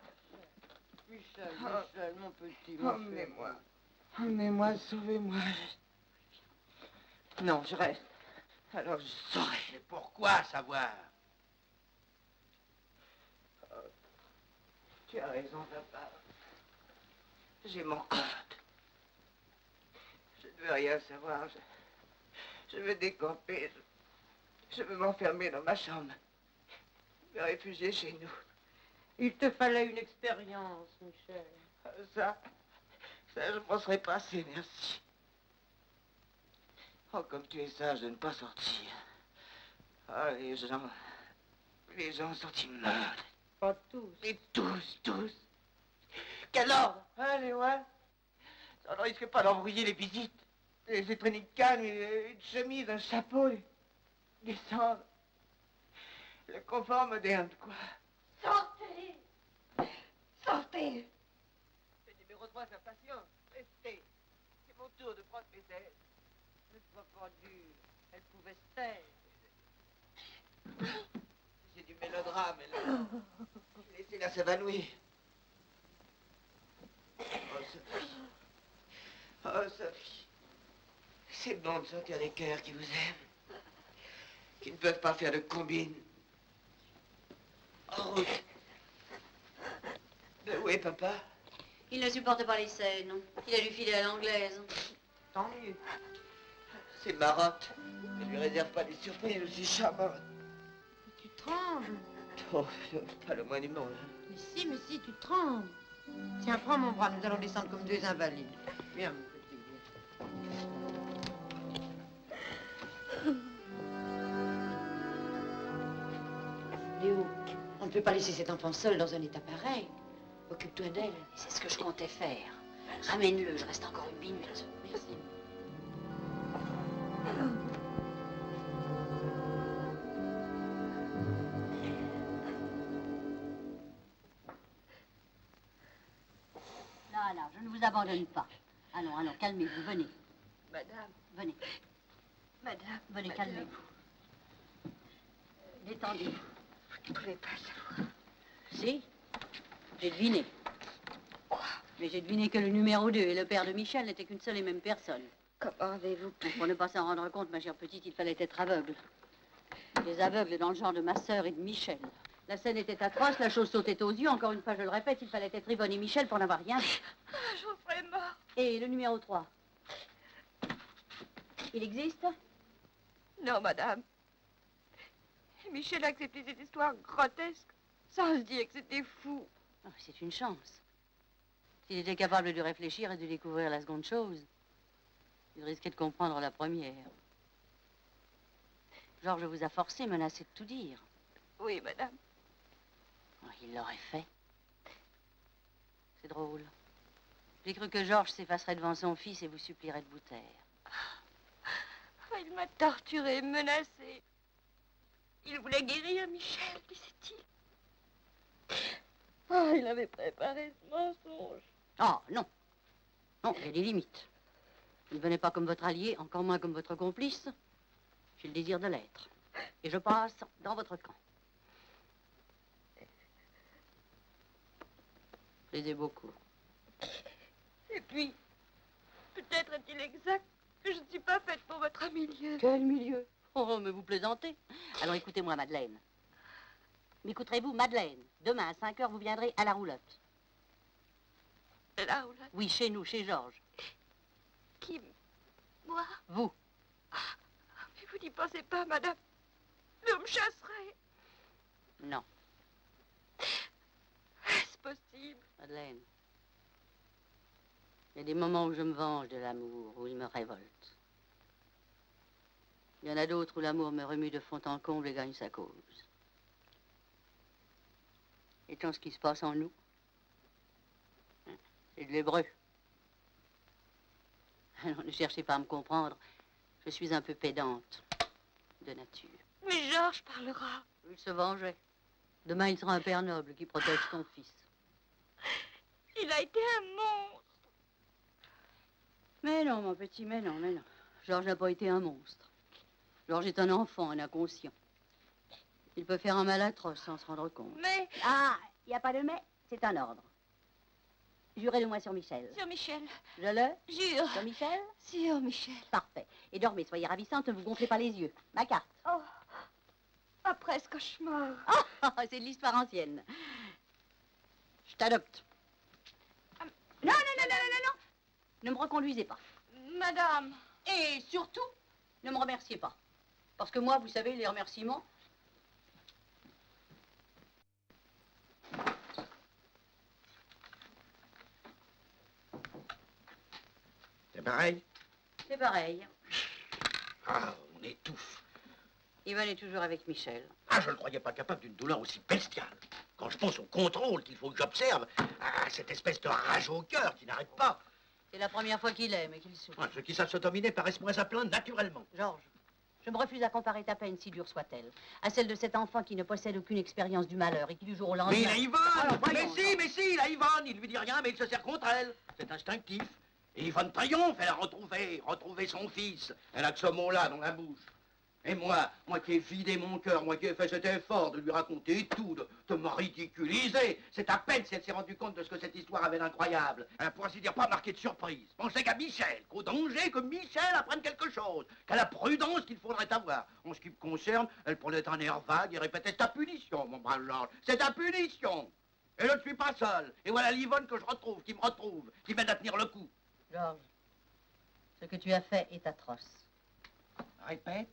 S7: Michel, mon petit,
S8: Emmenez-moi, sauvez-moi. Non, je reste. Alors je saurai.
S2: Mais pourquoi savoir?
S8: Tu as raison, papa. J'ai mon compte. Je ne veux rien savoir. Je veux décamper. Je veux m'enfermer dans ma chambre. Me réfugier chez nous.
S7: Il te fallait une expérience, Michel.
S8: Ça, je m'en serais passé, merci. Oh, comme tu es sage de ne pas sortir. Ah, les gens sont immondes.
S7: Pas tous.
S8: Mais tous. Quel ordre, hein, Léoine? Ça ne risque pas d'embrouiller les visites. Des traînées de canne, une chemise, un chapeau, descendre. Le confort moderne, quoi.
S6: Sortez.
S8: Le numéro 3 s'impatiente. Restez. C'est mon tour de prendre mes ailes.
S7: Ne sois pas dur. Elle pouvait se taire.
S8: C'est du mélodrame, là. Laissez-la s'évanouir. Oh, Sophie. C'est bon de sentir des cœurs qui vous aiment. Qui ne peuvent pas faire de combine. En route. Où est papa?
S3: Il ne supporte pas les scènes. Il a dû filer à l'anglaise.
S7: Tant mieux.
S8: C'est marotte. Ne lui réserve pas des surprises aussi charmantes.
S7: Tu trembles.
S8: Oh, pas le moins du monde.
S7: Mais si, tu trembles. Tiens, prends mon bras, nous allons descendre comme deux invalides. Viens, mon petit. Léo, on ne peut pas laisser cet enfant seul dans un état pareil. Occupe-toi d'elle.
S3: C'est ce que je comptais faire. Ramène-le, je reste encore une minute.
S7: Merci.
S3: Non, je ne vous abandonne pas. Allons, calmez-vous, venez.
S6: Madame,
S3: Venez,
S6: madame.
S3: calmez-vous. Détendez-vous.
S6: Vous ne pouvez pas savoir.
S3: Si, j'ai deviné.
S6: Quoi?
S3: Mais j'ai deviné que le numéro 2 et le père de Michel n'étaient qu'une seule et même personne.
S6: Comment avez-vous pu?
S3: Pour ne pas s'en rendre compte, ma chère petite, il fallait être aveugle. Des aveugles dans le genre de ma sœur et de Michel. La scène était atroce, la chose sautait aux yeux. Encore une fois, je le répète, il fallait être Yvonne et Michel pour n'avoir rien vu.
S6: Ah, j'en ferais mort.
S3: Et le numéro 3? Il existe?
S6: Non, madame. Michel a accepté cette histoire grotesque sans se dire que c'était fou.
S3: Oh, c'est une chance. S'il était capable de réfléchir et de découvrir la seconde chose, il risquait de comprendre la première. Georges vous a forcé, menacé de tout dire.
S6: Oui, madame.
S3: Oh, il l'aurait fait. C'est drôle. J'ai cru que Georges s'effacerait devant son fils et vous supplierait de vous taire.
S6: Oh, il m'a torturé, menacé. Il voulait guérir Michel, disait-il. Oh, il avait préparé ce mensonge.
S3: Oh, non. Non, il y a des limites. Il ne venait pas comme votre allié, encore moins comme votre complice. J'ai le désir de l'être. Et je passe dans votre camp. Plaisez beaucoup.
S6: Et puis, peut-être est-il exact que je ne suis pas faite pour votre milieu.
S3: Quel milieu? Oh, mais vous plaisantez. Alors écoutez-moi, Madeleine. M'écouterez-vous, Madeleine? Demain à 5 heures, vous viendrez à la roulotte.
S6: Là où là.
S3: Oui, chez nous, chez Georges.
S6: Qui? Moi?
S3: Vous.
S6: Mais vous n'y pensez pas, madame. L'homme me chasserait.
S3: Non,
S6: Est-ce possible?
S3: Madeleine. Il y a des moments où je me venge de l'amour, où il me révolte. Il y en a d'autres où l'amour me remue de fond en comble et gagne sa cause. Et tant ce qui se passe en nous, c'est de l'hébreu. Alors ne cherchez pas à me comprendre. Je suis un peu pédante, de nature.
S6: Mais Georges parlera.
S3: Il se vengeait. Demain, il sera un père noble qui protège son fils.
S6: Il a été un monstre.
S3: Mais non, mon petit, mais non, mais non. Georges n'a pas été un monstre. Georges est un enfant, un inconscient. Il peut faire un mal atroce sans se rendre compte.
S6: Mais...
S3: Ah, il n'y a pas de mais, c'est un ordre. Jurez-le-moi sur Michel.
S6: Sur Michel.
S3: Je le
S6: Jure.
S3: Sur Michel?
S6: Sur Michel.
S3: Parfait. Et dormez, soyez ravissante, ne vous gonflez pas les yeux. Ma carte.
S6: Oh, après ce cauchemar.
S3: C'est de l'histoire ancienne. Je t'adopte.
S6: Ah,
S3: Non, non, non, non, non, non, non. Ne me reconduisez pas.
S6: Madame.
S3: Et surtout, ne me remerciez pas. Parce que moi, vous savez, les remerciements...
S2: C'est pareil?
S3: C'est pareil.
S2: Ah, on étouffe.
S3: Yvonne est toujours avec Michel.
S2: Ah, je ne croyais pas capable d'une douleur aussi bestiale. Quand je pense au contrôle qu'il faut que j'observe, à cette espèce de rage au cœur qui n'arrête pas.
S3: C'est la première fois qu'il aime et qu'il souffre.
S2: Ouais, ceux qui savent se dominer paraissent moins à plaindre naturellement.
S3: Georges, je me refuse à comparer ta peine, si dure soit-elle, à celle de cet enfant qui ne possède aucune expérience du malheur et qui, du jour au lendemain...
S2: Mais il a Yvonne!
S3: Alors, voyons,
S2: mais si, il a Yvonne! Il lui dit rien, mais il se sert contre elle. C'est instinctif. Et Yvonne triomphe, elle a retrouvé son fils. Elle a que ce mot-là dans la bouche. Et moi qui ai vidé mon cœur, moi qui ai fait cet effort de lui raconter tout, de me ridiculiser, c'est à peine si elle s'est rendue compte de ce que cette histoire avait d'incroyable. Elle n'a pour ainsi dire pas marqué de surprise. Pensez qu'à Michel, qu'au danger que Michel apprenne quelque chose, qu'à la prudence qu'il faudrait avoir. En ce qui me concerne, elle prenait un air vague et répétait « C'est ta punition, mon brave Georges, c'est ta punition !» Et je ne suis pas seul. Et voilà l'Yvonne que je retrouve, qui me retrouve, qui m'aide à tenir le coup.
S3: Georges, ce que tu as fait est atroce.
S2: Répète.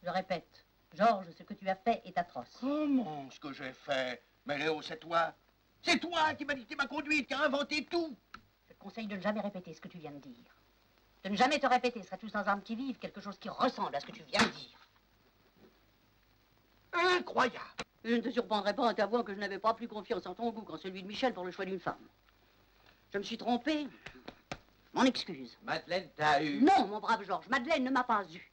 S3: Je répète, Georges, ce que tu as fait est atroce.
S2: Comment ce que j'ai fait? Mais Léo, c'est toi. C'est toi qui m'as dicté ma conduite, qui a inventé tout.
S3: Je te conseille de ne jamais répéter ce que tu viens de dire. De ne jamais te répéter, serait-tu sans âme qui vive, quelque chose qui ressemble à ce que tu viens de dire.
S2: Incroyable.
S3: Je ne te surprendrai pas en t'avouant que je n'avais pas plus confiance en ton goût qu'en celui de Michel pour le choix d'une femme. Je me suis trompée. Mon excuse.
S2: Madeleine t'a eu.
S3: Non, mon brave Georges, Madeleine ne m'a pas eu.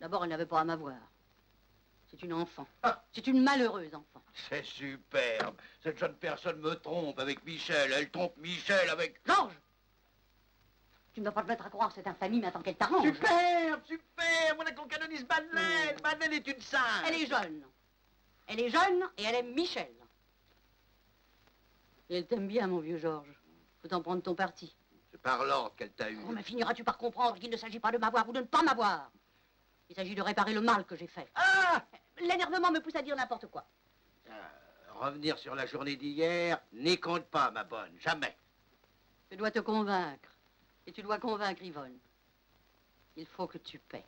S3: D'abord, elle n'avait pas à m'avoir. C'est une enfant.
S2: Ah.
S3: C'est une malheureuse enfant.
S2: C'est superbe. Cette jeune personne me trompe avec Michel. Elle trompe Michel avec...
S3: Georges! Tu ne vas pas te mettre à croire cette infamie maintenant qu'elle t'arrange.
S2: Superbe, superbe. Voilà qu'on canonise Madeleine. Madeleine est une sainte.
S3: Elle est jeune. Elle est jeune et elle aime Michel. Et elle t'aime bien, mon vieux Georges. Faut en prendre ton parti.
S2: C'est par l'ordre qu'elle t'a eu.
S3: Oh, mais finiras-tu par comprendre qu'il ne s'agit pas de m'avoir ou de ne pas m'avoir? Il s'agit de réparer le mal que j'ai fait.
S2: Ah!
S3: L'énervement me pousse à dire n'importe quoi.
S2: Revenir sur la journée d'hier n'y compte pas, ma bonne. Jamais.
S3: Je dois te convaincre. Et tu dois convaincre Yvonne. Il faut que tu paies.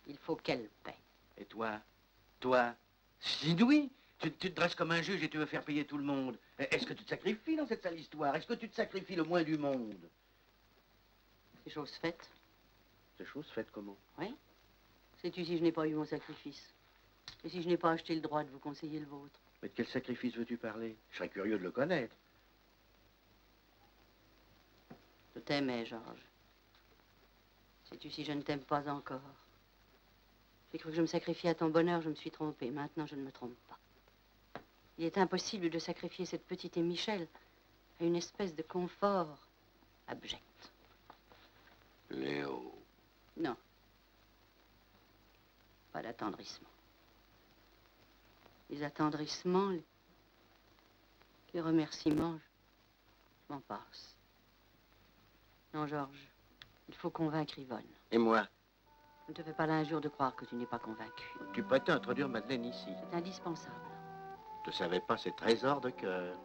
S3: Il faut qu'elle paie.
S2: Et toi? Toi? C'est inouï. Tu te dresses comme un juge et tu veux faire payer tout le monde. Est-ce que tu te sacrifies dans cette sale histoire? Est-ce que tu te sacrifies le moins du monde?
S3: C'est chose faite.
S2: C'est chose faite comment?
S3: Oui. Sais-tu si je n'ai pas eu mon sacrifice? Et si je n'ai pas acheté le droit de vous conseiller le vôtre?
S2: Mais de quel sacrifice veux-tu parler? Je serais curieux de le connaître.
S3: Je t'aimais, Georges. Sais-tu si je ne t'aime pas encore? J'ai cru que je me sacrifiais à ton bonheur, je me suis trompée. Maintenant, je ne me trompe pas. Il est impossible de sacrifier cette petite et Michel à une espèce de confort abject.
S2: Léo.
S3: Non. Pas d'attendrissement. Les attendrissements, les remerciements, je m'en passe. Non, Georges, il faut convaincre Yvonne.
S2: Et moi?
S3: Ne te fais pas l'injure de croire que tu n'es pas convaincu.
S2: Tu prétends introduire Madeleine ici.
S3: C'est indispensable.
S2: Je ne savais pas ces trésors de cœur.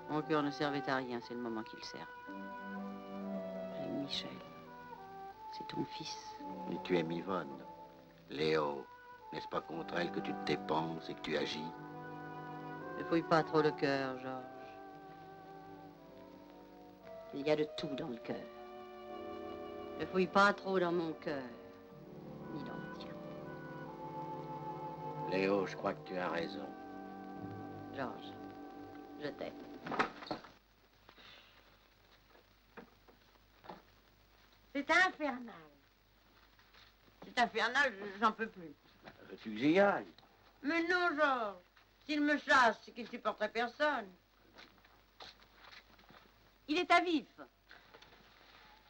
S3: Mon cœur ne servait à rien, c'est le moment qu'il sert. J'aime Michel. C'est ton fils.
S2: Mais tu aimes Yvonne. Léo, n'est-ce pas contre elle que tu te dépenses et que tu agis?
S3: Ne fouille pas trop le cœur, Georges. Il y a de tout dans le cœur. Ne fouille pas trop dans mon cœur, ni dans le tien.
S2: Léo, je crois que tu as raison.
S3: Georges, je t'aime.
S7: C'est infernal. C'est infernal, j'en peux plus.
S2: Tu y ailles.
S7: Mais non, Georges. S'il me chasse, c'est qu'il supporterait personne.
S3: Il est à vif.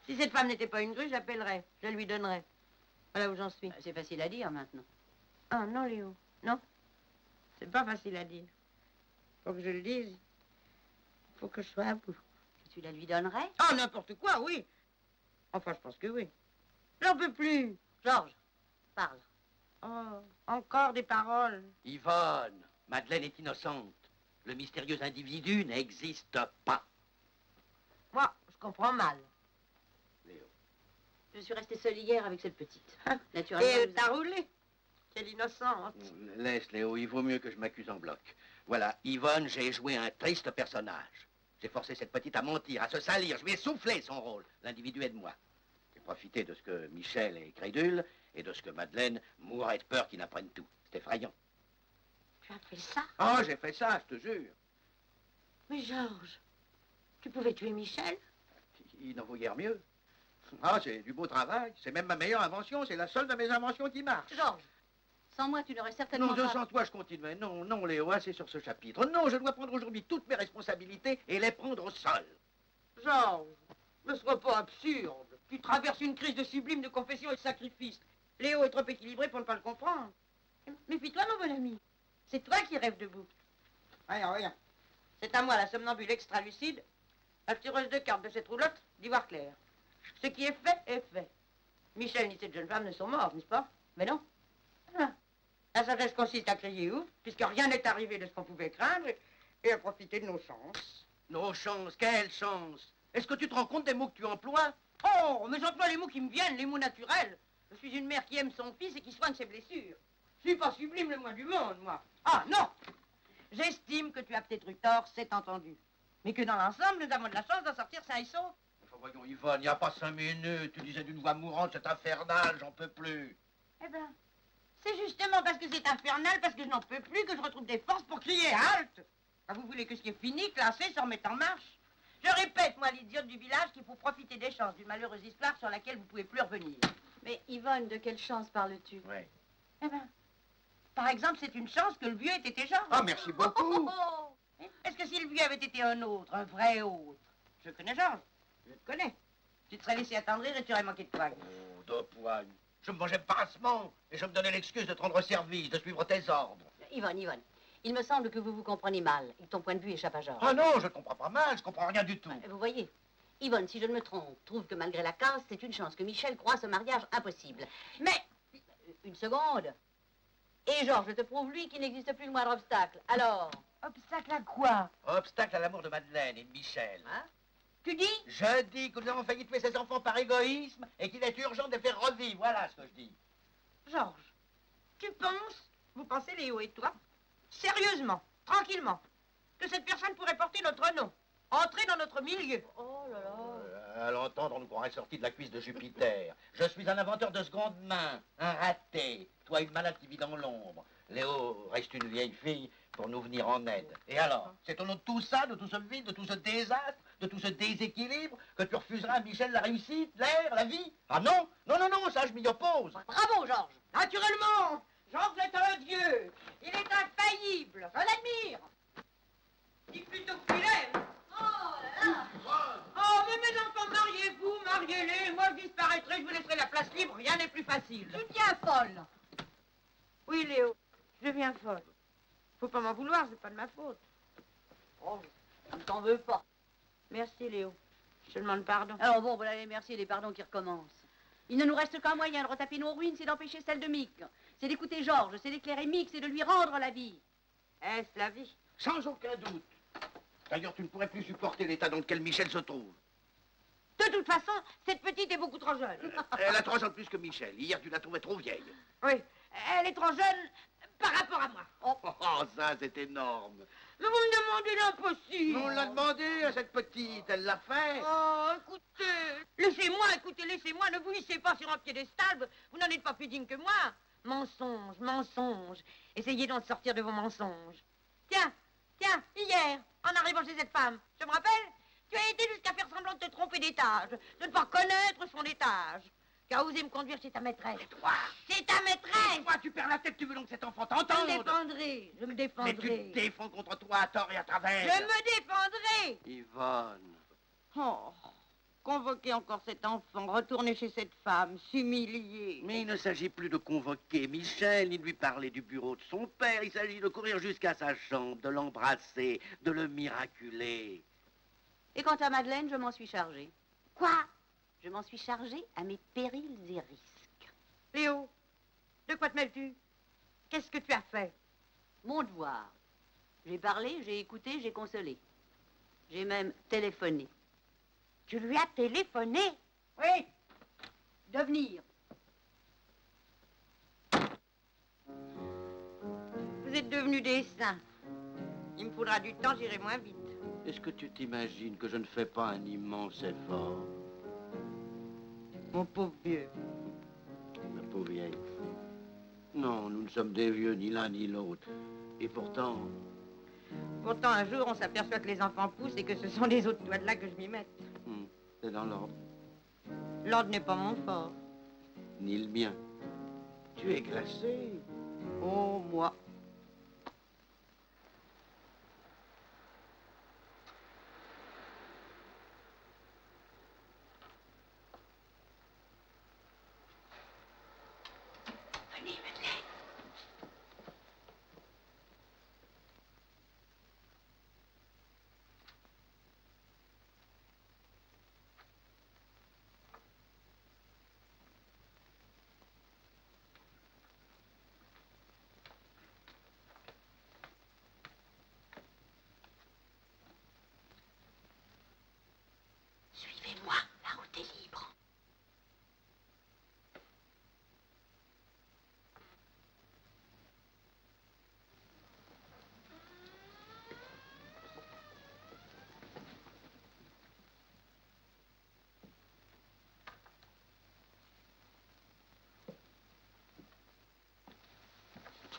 S7: Si cette femme n'était pas une grue, j'appellerais. Je lui donnerais. Voilà où j'en suis.
S3: C'est facile à dire maintenant.
S7: Ah non, Léo. Non. C'est pas facile à dire. Faut que je le dise. Faut que je sois à bout.
S3: Que tu la lui donnerais?
S7: Ah, n'importe quoi, oui. Enfin, je pense que oui. J'en peux plus.
S3: Georges, parle.
S7: Oh, encore des paroles.
S2: Yvonne, Madeleine est innocente. Le mystérieux individu n'existe pas.
S7: Moi, je comprends mal.
S2: Léo.
S3: Je suis restée seule hier avec cette petite.
S7: Et
S3: Naturellement.
S7: t'as roulé. Quelle innocente.
S2: Laisse, Léo, il vaut mieux que je m'accuse en bloc. Voilà, Yvonne, j'ai joué un triste personnage. J'ai forcé cette petite à mentir, à se salir. Je lui ai soufflé son rôle. L'individu est de moi. J'ai profité de ce que Michel est crédule et de ce que Madeleine mourrait de peur qu'il apprenne tout. C'est effrayant.
S7: Tu as fait ça?
S2: Oh, j'ai fait ça, je te jure.
S7: Mais Georges, tu pouvais tuer Michel?
S2: Il n'en vaut guère mieux. Ah, c'est du beau travail. C'est même ma meilleure invention. C'est la seule de mes inventions qui marche.
S3: Georges, sans moi, tu n'aurais certainement
S2: Non,
S3: pas...
S2: sans toi, je continuais. Non, non, Léo, assez sur ce chapitre. Non, je dois prendre aujourd'hui toutes mes responsabilités et les prendre au sol.
S7: Georges, ne sois pas absurde. Tu traverses une crise de sublime de confession et de sacrifice. Léo est trop équilibré pour ne pas le comprendre. Méfie-toi, mon bon ami. C'est toi qui rêves debout. Rien, rien. C'est à moi, la somnambule extra-lucide, la tireuse de cartes de cette roulotte d'ivoire clair. Ce qui est fait, est fait. Michel ni cette jeune femme ne sont morts, n'est-ce pas?
S3: Mais non.
S7: Ah. La sagesse consiste à crier ouf, puisque rien n'est arrivé de ce qu'on pouvait craindre, et à profiter de nos chances.
S2: Nos chances, quelle chance? Est-ce que tu te rends compte des mots que tu emploies?
S7: Oh, mais j'emploie les mots qui me viennent, les mots naturels. Je suis une mère qui aime son fils et qui soigne ses blessures. Je suis pas sublime le moins du monde, moi. Ah, non. J'estime que tu as peut-être eu tort, c'est entendu. Mais que dans l'ensemble, nous avons de la chance d'en sortir sains et saufs.
S2: Enfin, voyons, Yvonne, il n'y a pas 5 minutes. Tu disais d'une voix mourante, c'est infernal, j'en peux plus.
S7: Eh ben, c'est justement parce que c'est infernal, parce que je n'en peux plus, que je retrouve des forces pour crier halte. Ah, vous voulez que ce qui est fini, classé, se remette en marche? Je répète, moi, l'idiote du village, qu'il faut profiter des chances d'une malheureuse histoire sur laquelle vous pouvez plus revenir.
S3: Mais Yvonne, de quelle chance parles-tu?
S2: Oui.
S7: Eh ben, par exemple, c'est une chance que le vieux ait été Georges.
S2: Ah, merci beaucoup.
S7: Est-ce que si le vieux avait été un autre, un vrai autre? Je connais Georges, je te connais. Tu te serais laissé attendrir et tu aurais manqué de poigne.
S2: Oh, de poigne. Je me mangeais bassement et je me donnais l'excuse de te rendre service, de suivre tes ordres.
S3: Yvonne, il me semble que vous vous comprenez mal et que ton point de vue échappe à Georges.
S2: Ah non, je ne comprends pas mal, je comprends rien du tout.
S3: Vous voyez, Yvonne, si je ne me trompe, trouve que malgré la casse, c'est une chance que Michel croit ce mariage impossible. Mais, une seconde. Et Georges, je te prouve, lui, qu'il n'existe plus le moindre obstacle. Alors?
S7: Obstacle à quoi?
S2: Obstacle à l'amour de Madeleine et de Michel.
S3: Hein?
S7: Tu dis?
S2: Je dis que nous avons failli tuer ces enfants par égoïsme et qu'il est urgent de les faire revivre. Voilà ce que je dis.
S7: Georges, tu penses, vous pensez Léo et toi, sérieusement, tranquillement, que cette personne pourrait porter notre nom, entrer dans notre milieu?
S3: Oh là là.
S2: À l'entendre, on nous croirait sorti de la cuisse de Jupiter. Je suis un inventeur de seconde main, un raté. Toi, une malade qui vit dans l'ombre. Léo reste une vieille fille pour nous venir en aide. Et alors, c'est au nom de tout ça, de tout ce vide, de tout ce désastre, de tout ce déséquilibre, que tu refuseras à Michel la réussite, l'air, la vie? Ah non, non, non, non, ça je m'y oppose.
S3: Bravo, Georges.
S7: Naturellement, Georges est un dieu, il est infaillible, je l'admire. Dis plutôt qu'il aime.
S3: Oh là là.
S7: Oh, mais mes enfants, mariez-vous, mariez-les, moi je disparaîtrai, je vous laisserai la place libre, rien n'est plus facile.
S3: Tu deviens folle.
S7: Oui, Léo, je deviens folle. Faut pas m'en vouloir, c'est pas de ma faute.
S3: Oh, je ne t'en veux pas.
S7: Merci, Léo. Je te demande pardon.
S3: Alors bon, voilà les merci et les pardons qui recommencent. Il ne nous reste qu'un moyen de retaper nos ruines, c'est d'empêcher celle de Mick. C'est d'écouter Georges, c'est d'éclairer Mick, c'est de lui rendre la vie.
S7: Est-ce la vie?
S2: Sans aucun doute. D'ailleurs, tu ne pourrais plus supporter l'état dans lequel Michel se trouve.
S7: De toute façon, cette petite est beaucoup trop jeune.
S2: Elle a 3 ans de plus que Michel. Hier, tu la trouvais trop vieille.
S7: Oui, elle est trop jeune par rapport à moi.
S2: Oh, ça, c'est énorme.
S7: Mais vous me demandez l'impossible.
S2: On l'a demandé à cette petite, elle l'a fait.
S7: Oh, écoutez, laissez-moi, ne vous hissez pas sur un piédestal, vous n'en êtes pas plus digne que moi. Mensonge, mensonge, essayez donc de sortir de vos mensonges. Tiens, hier, en arrivant chez cette femme, je me rappelle, Tu as été jusqu'à faire semblant de te tromper d'étage, de ne pas connaître son étage. Tu as osé me conduire chez ta maîtresse.
S2: Et toi?
S7: C'est ta maîtresse!
S2: Toi, tu perds la tête, tu veux donc cet enfant
S7: Je me
S2: t'entendre?
S7: défendrai, je me
S2: Mais
S7: défendrai.
S2: tu te défends contre toi à tort et à travers.
S7: Je me défendrai!
S2: Yvonne.
S7: Oh, convoquer encore cet enfant, retourner chez cette femme, s'humilier.
S2: Mais il ne s'agit plus de convoquer Michel, ni de lui parler du bureau de son père. Il s'agit de courir jusqu'à sa chambre, de l'embrasser, de le miraculer.
S3: Et quant à Madeleine, je m'en suis chargée.
S7: Quoi?
S3: Je m'en suis chargée à mes périls et risques.
S7: Léo, de quoi te mêles-tu? Qu'est-ce que tu as fait?
S3: Mon devoir. J'ai parlé, j'ai écouté, j'ai consolé. J'ai même téléphoné.
S7: Tu lui as téléphoné?
S3: Oui. De venir.
S7: Vous êtes devenus des saints. Il me faudra du temps, j'irai moins vite.
S2: Est-ce que tu t'imagines que je ne fais pas un immense effort?
S7: Mon pauvre vieux.
S2: Ma pauvre vieille. Non, nous ne sommes des vieux, ni l'un ni l'autre. Et pourtant...
S7: Pourtant, un jour, on s'aperçoit que les enfants poussent et que ce sont les autres doigts de là que je m'y mette.
S2: C'est dans l'ordre.
S7: L'ordre n'est pas mon fort.
S2: Ni le mien. Tu es glacé.
S7: Oh, moi.
S3: Venez, Madeleine. Suivez-moi, la route est libre.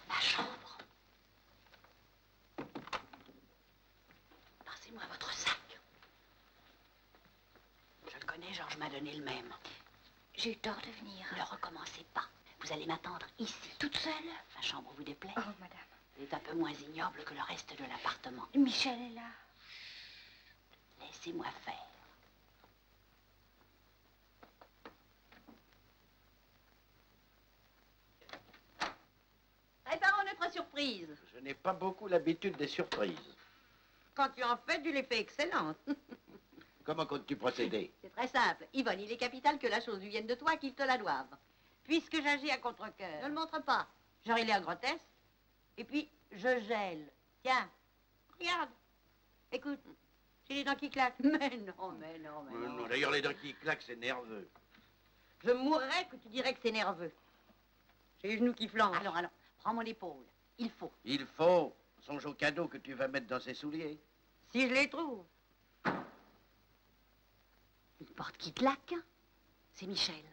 S3: La chambre. Passez-moi votre sac. Je le connais, Georges m'a donné le même.
S6: J'ai eu tort de venir.
S3: Ne recommencez pas. Vous allez m'attendre ici.
S6: Toute seule?
S3: La chambre vous déplaît?
S6: Oh, madame.
S3: Elle est un peu moins ignoble que le reste de l'appartement.
S6: Michel est là.
S3: Laissez-moi faire. Préparons notre surprise.
S2: Je n'ai pas beaucoup l'habitude des surprises.
S7: Quand tu en fais, tu les fais excellentes.
S2: Comment comptes-tu procéder?
S3: C'est très simple. Yvonne, il est capital que la chose lui vienne de toi, qu'il te la doive.
S7: Puisque j'agis à contre-cœur.
S3: Ne le montre pas.
S7: J'aurai l'air grotesque. Et puis, je gèle. Tiens, regarde. Écoute, j'ai les dents qui claquent.
S3: Mais non, mais non, mais non.
S2: Non, d'ailleurs, les dents qui claquent, c'est nerveux.
S7: Je mourrais que tu dirais que c'est nerveux. J'ai les genoux qui flanchent.
S3: Alors, prends mon épaule. Il faut.
S2: Il faut. Songe au cadeau que tu vas mettre dans ses souliers.
S7: Si je les trouve.
S3: Une porte qui claque. C'est Michel.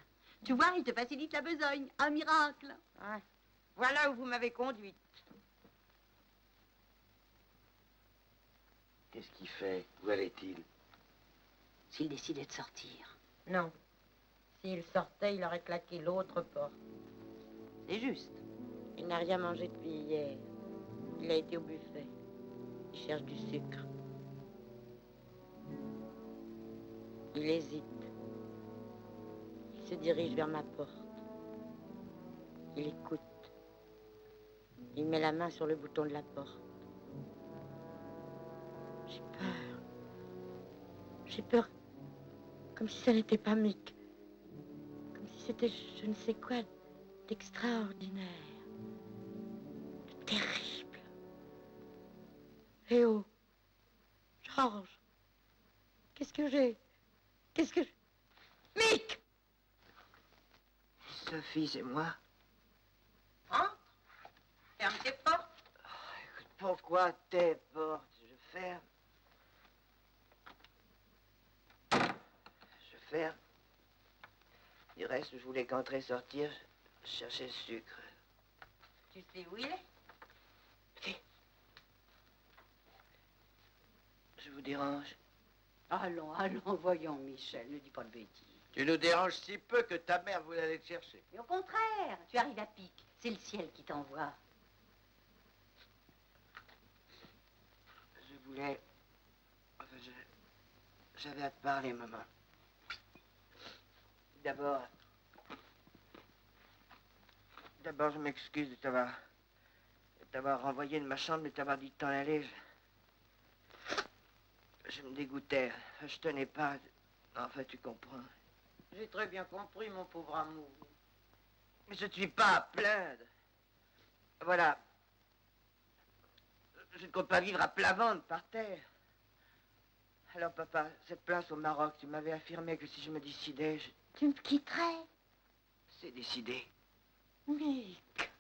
S3: Tu vois, il te facilite la besogne. Un miracle.
S7: Ouais. Voilà où vous m'avez conduite.
S2: Qu'est-ce qu'il fait? Où allait-il?
S3: S'il décidait de sortir.
S7: Non. S'il sortait, il aurait claqué l'autre porte.
S3: C'est juste.
S4: Il n'a rien mangé depuis hier. Il a été au buffet. Il cherche du sucre. Il hésite. Il se dirige vers ma porte. Il écoute. Il met la main sur le bouton de la porte. J'ai peur. J'ai peur comme si ça n'était pas Mick. Comme si c'était je ne sais quoi d'extraordinaire. De terrible. Léo. Georges. Qu'est-ce que j'ai? Qu'est-ce que... Mick!
S5: Sophie, c'est moi.
S7: Entre. Ferme tes portes.
S5: Écoute, pourquoi tes portes? Je ferme. Je ferme. Du reste, je voulais qu'entrer sortir. Je cherchais le sucre.
S7: Tu sais où il est?
S5: Je vous dérange.
S3: Allons, allons, voyons, Michel, ne dis pas de bêtises.
S2: Tu nous déranges si peu que ta mère voulait aller te chercher.
S3: Mais au contraire, tu arrives à pic. C'est le ciel qui t'envoie.
S8: Je voulais... Enfin, j'avais à te parler, maman. D'abord, je m'excuse de t'avoir renvoyé de ma chambre, de t'avoir dit de t'en aller. Je me dégoûtais. Je tenais pas. Enfin, tu comprends.
S7: J'ai très bien compris, mon pauvre amour.
S8: Mais je ne suis pas à plaindre. Voilà. Je ne compte pas vivre à plat ventre, par terre. Alors, papa, cette place au Maroc, tu m'avais affirmé que si je me décidais,
S3: Tu me quitterais?
S8: c'est décidé.
S3: Mick.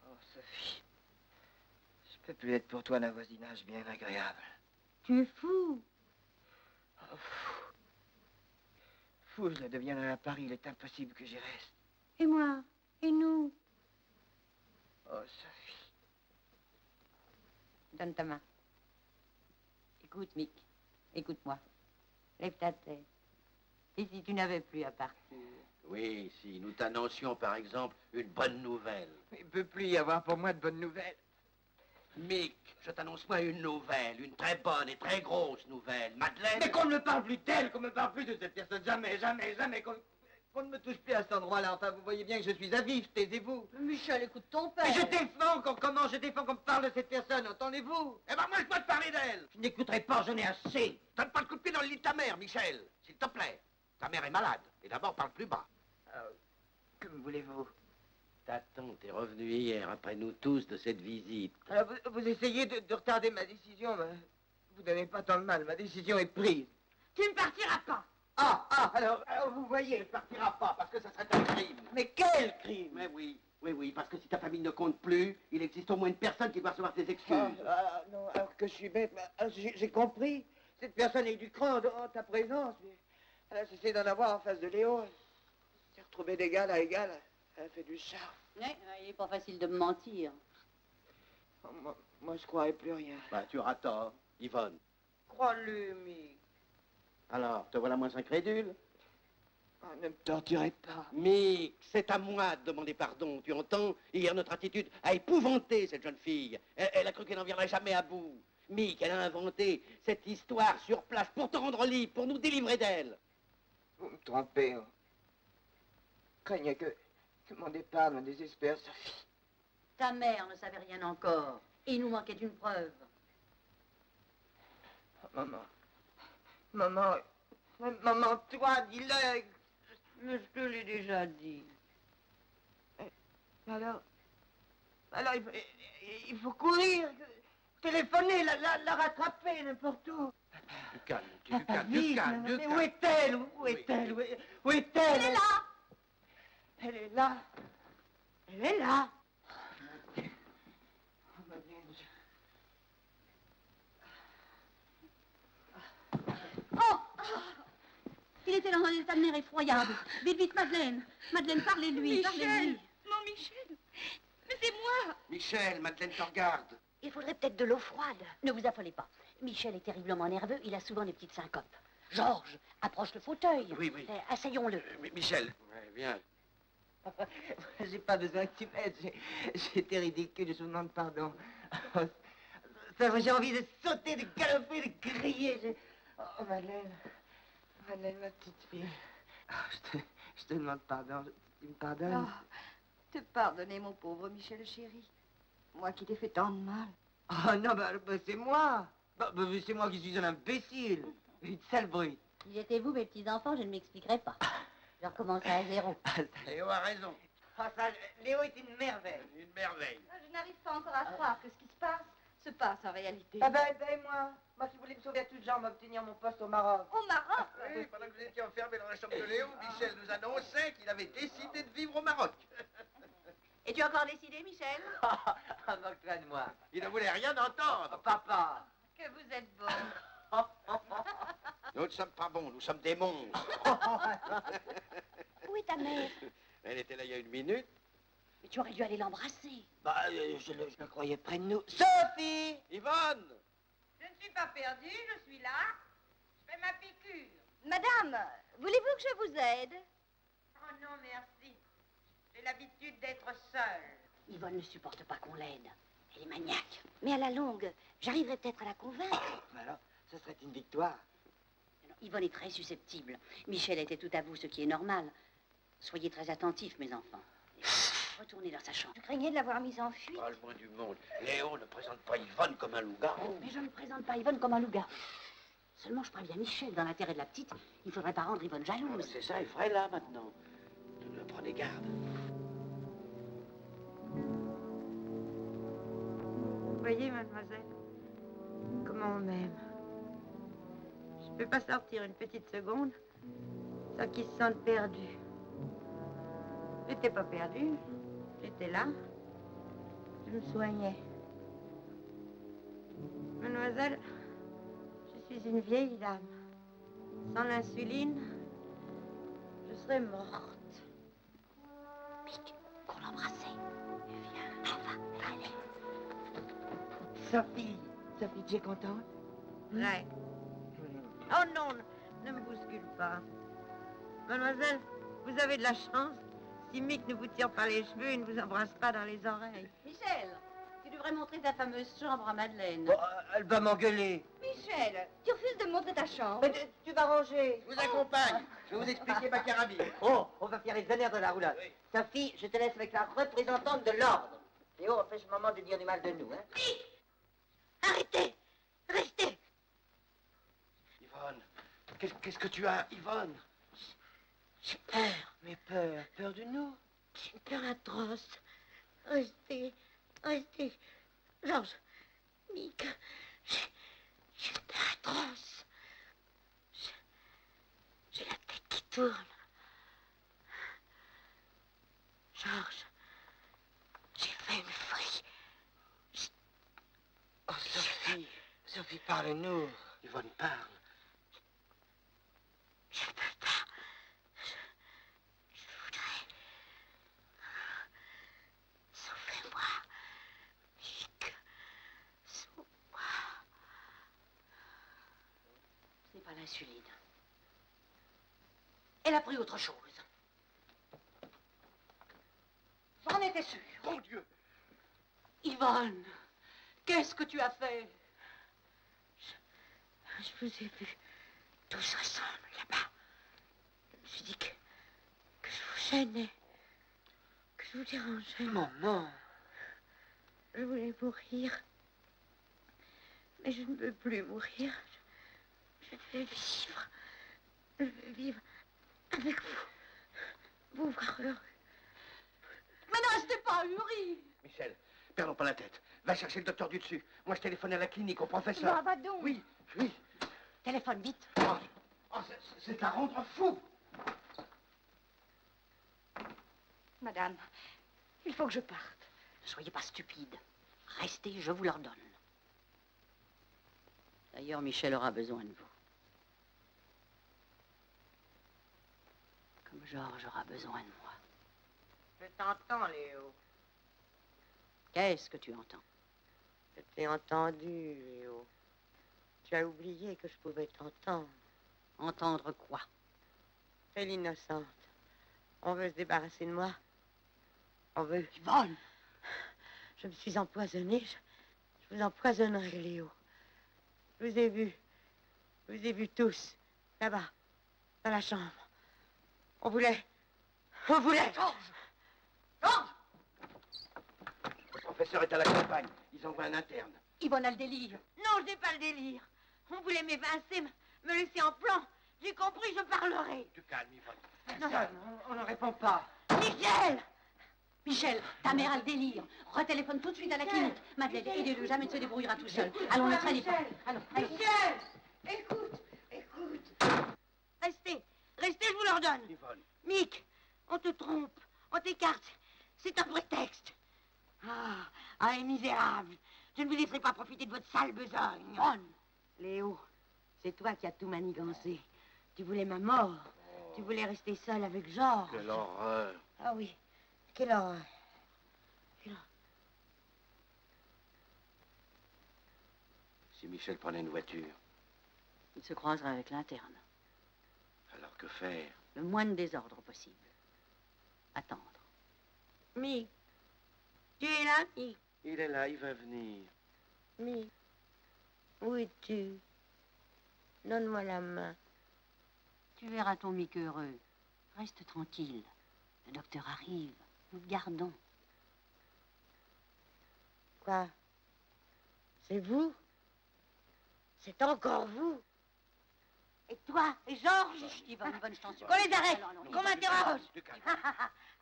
S8: Oh, Sophie. Je peux plus être pour toi d'un voisinage bien agréable.
S3: Tu es fou.
S8: Oh, fou. Fou, je le deviendrai à Paris. Il est impossible que j'y reste.
S3: Et moi? Et nous?
S8: Oh, Sophie.
S3: Donne ta main. Écoute, Mick. Écoute-moi. Lève ta tête. Et si tu n'avais plus à partir?
S2: Oui, si nous t'annoncions, par exemple, une bonne nouvelle.
S8: Il ne peut plus y avoir pour moi de bonnes nouvelles.
S2: Mick, je t'annonce moi une nouvelle, une très bonne et très grosse nouvelle. Madeleine...
S8: Mais qu'on ne me parle plus d'elle, qu'on ne me parle plus de cette personne. Jamais, jamais, jamais. Qu'on ne me touche plus à cet endroit-là. Enfin, vous voyez bien que je suis à vivre, taisez-vous.
S3: Michel, écoute ton père.
S8: Mais je défends comment je défends qu'on me parle de cette personne, entendez-vous?
S2: Eh ben moi, je peux te parler d'elle.
S8: Je n'écouterai pas, j'en ai assez.
S2: Donne pas le coup de pied dans le lit de ta mère, Michel, s'il te plaît. Ta mère est malade. Et d'abord, parle plus bas.
S8: Que me voulez-vous?
S2: Ta tante est revenue hier, après nous tous, de cette visite.
S8: Alors, vous essayez de retarder ma décision, mais vous donnez pas tant de mal, ma décision est prise.
S3: Tu ne partiras pas.
S8: Alors vous voyez,
S2: Elle partira pas, parce que ça serait un crime.
S8: mais quel crime?
S2: Mais oui, parce que si ta famille ne compte plus, il existe au moins une personne qui doit recevoir tes excuses.
S8: Non, alors que je suis bête, mais j'ai compris. Cette personne est du cran en ta présence. Mais elle a cessé d'en avoir en face de Léo. Elle s'est retrouvée d'égal à égal. Elle a fait du charme.
S3: Ouais, il n'est pas facile de me mentir.
S8: Oh, moi, je croirais plus rien.
S2: Bah, tu auras tort, Yvonne.
S7: Crois-le, Mick.
S2: Alors, te voilà moins incrédule?
S8: Oh, ne me torturez pas.
S2: Mick, c'est à moi de demander pardon, tu entends? Hier, notre attitude a épouvanté cette jeune fille. Elle a cru qu'elle n'en viendrait jamais à bout. Mick, elle a inventé cette histoire sur place pour te rendre libre, pour nous délivrer d'elle.
S8: Vous me trompez. Hein. Craignez que mon départ me désespère, Sophie.
S3: Ta mère ne savait rien encore. Et il nous manquait une preuve.
S8: Oh, maman, toi, dis-le.
S7: Mais je te l'ai déjà dit.
S8: Alors, il faut courir, téléphoner, la rattraper n'importe où.
S2: Du calme, du calme, du
S8: Vite,
S2: calme, du
S8: mais
S2: calme.
S8: où est-elle? Où est-elle? Où est-elle?
S3: Elle est là.
S8: Elle est là. Elle est là. Oh, Madeleine,
S3: Oh! Il était dans un état de nerfs effroyable. Vite, vite, Madeleine. Madeleine, parlez-lui, parlez-lui.
S6: Mon Michel. Mais c'est moi.
S2: Michel, Madeleine te regarde.
S3: Il faudrait peut-être de l'eau froide. Ne vous affolez pas. Michel est terriblement nerveux. Il a souvent des petites syncopes. Georges, approche le fauteuil.
S2: Oui, oui.
S3: Asseyons-le.
S2: Michel. Ouais, viens.
S8: j'ai pas besoin que tu m'aides. J'ai été ridicule, je vous demande pardon. J'ai envie de sauter, de galoper, de crier. Oh, Madeleine, ma petite fille. Oh, je te demande pardon. Tu me pardonnes?
S6: Oh, te pardonner, mon pauvre Michel chéri. Moi qui t'ai fait tant de mal.
S8: Oh non, c'est moi. C'est moi qui suis un imbécile. Une sale brute.
S3: Si j'étais vous, mes petits-enfants, je ne m'expliquerais pas. Je recommencerai à zéro.
S2: Léo a raison.
S8: Léo est une merveille.
S2: Une merveille.
S6: Je n'arrive pas encore à croire que ce qui se passe en réalité.
S8: Moi qui voulais me sauver à toutes jambes, obtenir mon poste au Maroc.
S6: Au Maroc.
S2: Oui, pendant que vous étiez enfermé dans la chambre de Léo, Michel nous annonçait qu'il avait décidé de vivre au Maroc.
S3: Et tu as encore décidé, Michel?
S8: Moque-toi de moi.
S2: Il ne voulait rien entendre.
S8: Papa.
S6: Que vous êtes bon.
S2: Nous ne sommes pas bons, nous sommes des monstres.
S3: Où est ta mère?
S2: Elle était là il y a une minute.
S3: Mais tu aurais dû aller l'embrasser.
S8: Je le croyais près de nous. Sophie!
S2: Yvonne!
S6: Je ne
S7: suis pas perdue, je suis là. Je fais ma piqûre.
S6: Madame, voulez-vous que je vous aide?
S7: Oh non, merci. J'ai l'habitude d'être seule.
S3: Yvonne ne supporte pas qu'on l'aide. Elle est maniaque.
S6: Mais à la longue, j'arriverai peut-être à la convaincre.
S8: Alors, ce serait une victoire.
S3: Non, Yvonne est très susceptible. Michel était tout à vous, ce qui est normal. Soyez très attentifs, mes enfants. Et retournez dans sa chambre.
S6: Je craignais de l'avoir mise en fuite.
S2: Pas le moins du monde. Léo ne présente pas Yvonne comme un loup-garou.
S3: Mais je ne présente pas Yvonne comme un loup-garou. Seulement, je préviens Michel, dans l'intérêt de la petite, il ne faudrait pas rendre Yvonne jalouse.
S8: C'est ça, il ferait là maintenant. Prenez garde.
S7: Vous voyez, mademoiselle, comment on m'aime. Je ne peux pas sortir une petite seconde sans qu'ils se sentent perdus. J'étais pas perdue, j'étais là. Je me soignais. Mademoiselle, je suis une vieille dame. Sans l'insuline, je serais morte.
S3: Mick, qu'on l'embrassait. Viens, va, allez.
S8: Sophie, tu es contente?
S7: Ouais. Oh non, ne me bouscule pas. Mademoiselle, vous avez de la chance. Si Mick ne vous tire pas les cheveux, il ne vous embrasse pas dans les oreilles.
S3: Michel, tu devrais montrer ta fameuse chambre à Madeleine.
S8: Bon, elle va m'engueuler.
S6: Michel, tu refuses de me montrer ta chambre.
S8: Mais tu vas ranger.
S2: Je vous accompagne. Je vais vous expliquer ma carabine.
S8: Oh, on va faire les honneurs de la roulade.
S2: Oui.
S8: Sophie, je te laisse avec la représentante de l'ordre. Léo, empêche maman de dire du mal de nous, hein.
S6: Arrêtez! Restez!
S2: Yvonne, qu'est-ce que tu as, Yvonne?
S8: J'ai peur. Mais peur de nous.
S4: J'ai une peur atroce. Restez. Georges, Mick, j'ai une peur atroce. J'ai la tête qui tourne. Georges, j'ai fait une folie.
S8: Oh, Sophie, parle-nous.
S2: Yvonne, parle.
S4: Je peux pas. Je voudrais. Sauvez-moi. Mick. Sauve-moi.
S3: Ce n'est pas l'insuline. Elle a pris autre chose. J'en étais sûre.
S2: Mon Dieu!
S3: Yvonne, qu'est-ce que tu as fait?
S4: Je vous ai vus tous ensemble là-bas. Je me suis dit que je vous gênais. Que je vous dérangeais.
S8: Maman.
S4: Je voulais mourir. Mais je ne veux plus mourir. Je veux vivre. Je veux vivre avec vous. Vous voir heureux.
S3: Mais ne restez pas ahuri.
S2: Michel, perdons pas la tête. Va chercher le docteur du dessus. Moi, je téléphone à la clinique, au professeur.
S6: Va donc.
S2: Oui.
S3: Téléphone vite.
S2: C'est à rendre fou.
S6: Madame, il faut que je parte.
S3: Ne soyez pas stupide. Restez, je vous l'ordonne. D'ailleurs, Michel aura besoin de vous. Comme Georges aura besoin de moi.
S7: Je t'entends, Léo.
S3: Qu'est-ce que tu entends?
S4: Je t'ai entendu, Léo. Tu as oublié que je pouvais t'entendre.
S3: Entendre quoi?
S4: Fais l'innocente. On veut se débarrasser de moi. On veut.
S3: Yvonne!
S4: Je me suis empoisonnée. Je vous empoisonnerai, Léo. Je vous ai vus. Je vous ai vus tous. Là-bas. Dans la chambre. On voulait.
S3: Georges! Georges!
S2: Le professeur est à la campagne. Ils envoient un interne.
S3: Yvonne a le délire.
S7: Non, je n'ai pas le délire. On voulait m'évincer, me laisser en plan. J'ai compris, je parlerai.
S2: Tu calmes, Yvonne.
S7: Non,
S8: On ne répond pas.
S7: Michel!
S3: Michel, ta mère a le délire. Retéléphone tout de suite à la clinique. Madeleine, aidez-le, jamais ne se débrouillera tout seul. Allons, ne traînez pas. Allons, allez.
S7: Michel! Écoute. Restez, je vous l'ordonne.
S2: Yvonne.
S7: Mick, on te trompe, on t'écarte. C'est un prétexte. Ah, les misérables. Je ne vous laisserai pas profiter de votre sale besogne. Léo, c'est toi qui as tout manigancé. Tu voulais ma mort. Tu voulais rester seule avec Georges.
S2: Quelle horreur.
S4: Ah oui. Quelle horreur.
S2: Si Michel prenait une voiture,
S3: Il se croiserait avec l'interne.
S2: alors que faire?
S3: Le moins de désordre possible. Attendre.
S4: Mi, tu es là, Mi?
S8: Il est là, il va venir.
S4: Mi, où es-tu? Donne-moi la main.
S3: Tu verras ton Mick heureux. Reste tranquille. Le docteur arrive. Nous le gardons.
S4: Quoi? C'est vous? C'est encore vous? Et toi? Et Georges?
S3: Yvonne, je t'en supplie.
S4: Qu'on les arrête!
S3: Non,
S4: Qu'on m'interroge!
S2: De calme.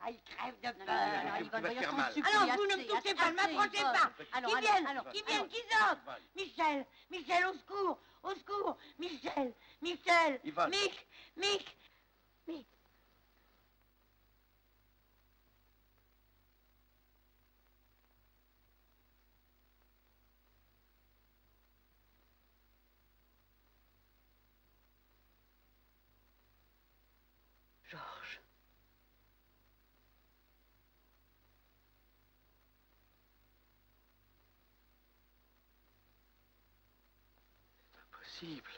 S4: Ah, il crève de
S3: Non,
S4: peur!
S3: Yvonne,
S2: vas te
S3: voyons,
S2: faire
S3: je t'en
S2: mal.
S3: supplie,
S4: Alors, vous ne
S3: assez,
S4: me touchez
S3: assez,
S4: pas, ne m'approchez
S3: Yvonne.
S4: pas!
S3: Alors,
S4: Qui
S3: alors,
S4: viennent?
S3: alors,
S4: Qui
S3: alors.
S4: viennent? Qui sortent? Michel! Michel, au secours! Au secours! Michel! Michel!
S2: Yvonne.
S4: Mick! Mick! Mick!
S3: Georges.
S8: Impossible.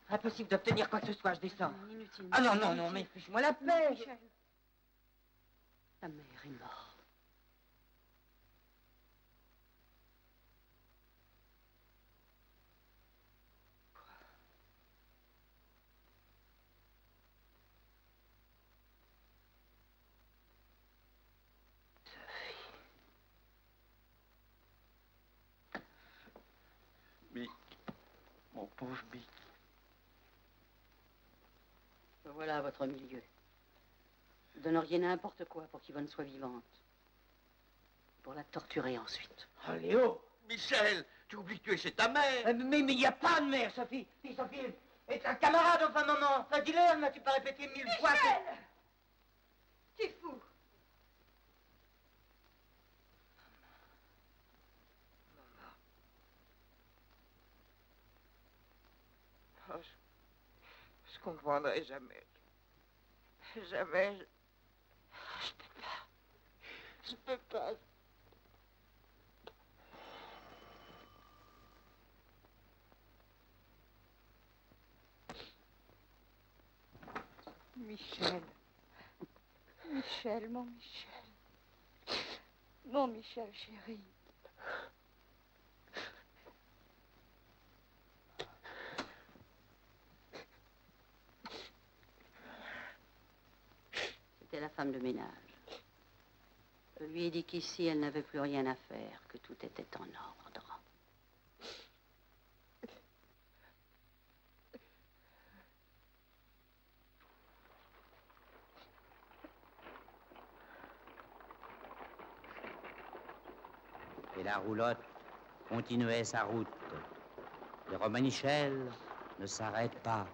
S7: Impossible d'obtenir quoi que ce soit, je descends.
S3: Inutilement.
S7: Ah non, non, non, mais fiche-moi la paix.
S3: Michel. Ta mère est morte.
S8: Mick. Mon pauvre Mick.
S3: Voilà votre milieu. Vous donneriez n'importe quoi pour qu'Yvonne soit vivante. Pour la torturer ensuite.
S7: Oh, Léo.
S2: Michel, tu oublies que tu es chez ta mère.
S7: Mais il n'y a pas de mère, Sophie. Si Sophie est un camarade, enfin, maman. Enfin, dis-le, elle m'a-tu pas répété 1000 fois que...
S6: T'es fou.
S7: Oh, je comprendrai jamais. Jamais. Je peux pas. Je peux pas.
S6: Michel. Michel, mon Michel. Mon Michel, chéri.
S3: C'était la femme de ménage. Je lui ai dit qu'ici, elle n'avait plus rien à faire, que tout était en ordre.
S9: Et la roulotte continuait sa route. Le Romanichel ne s'arrête pas.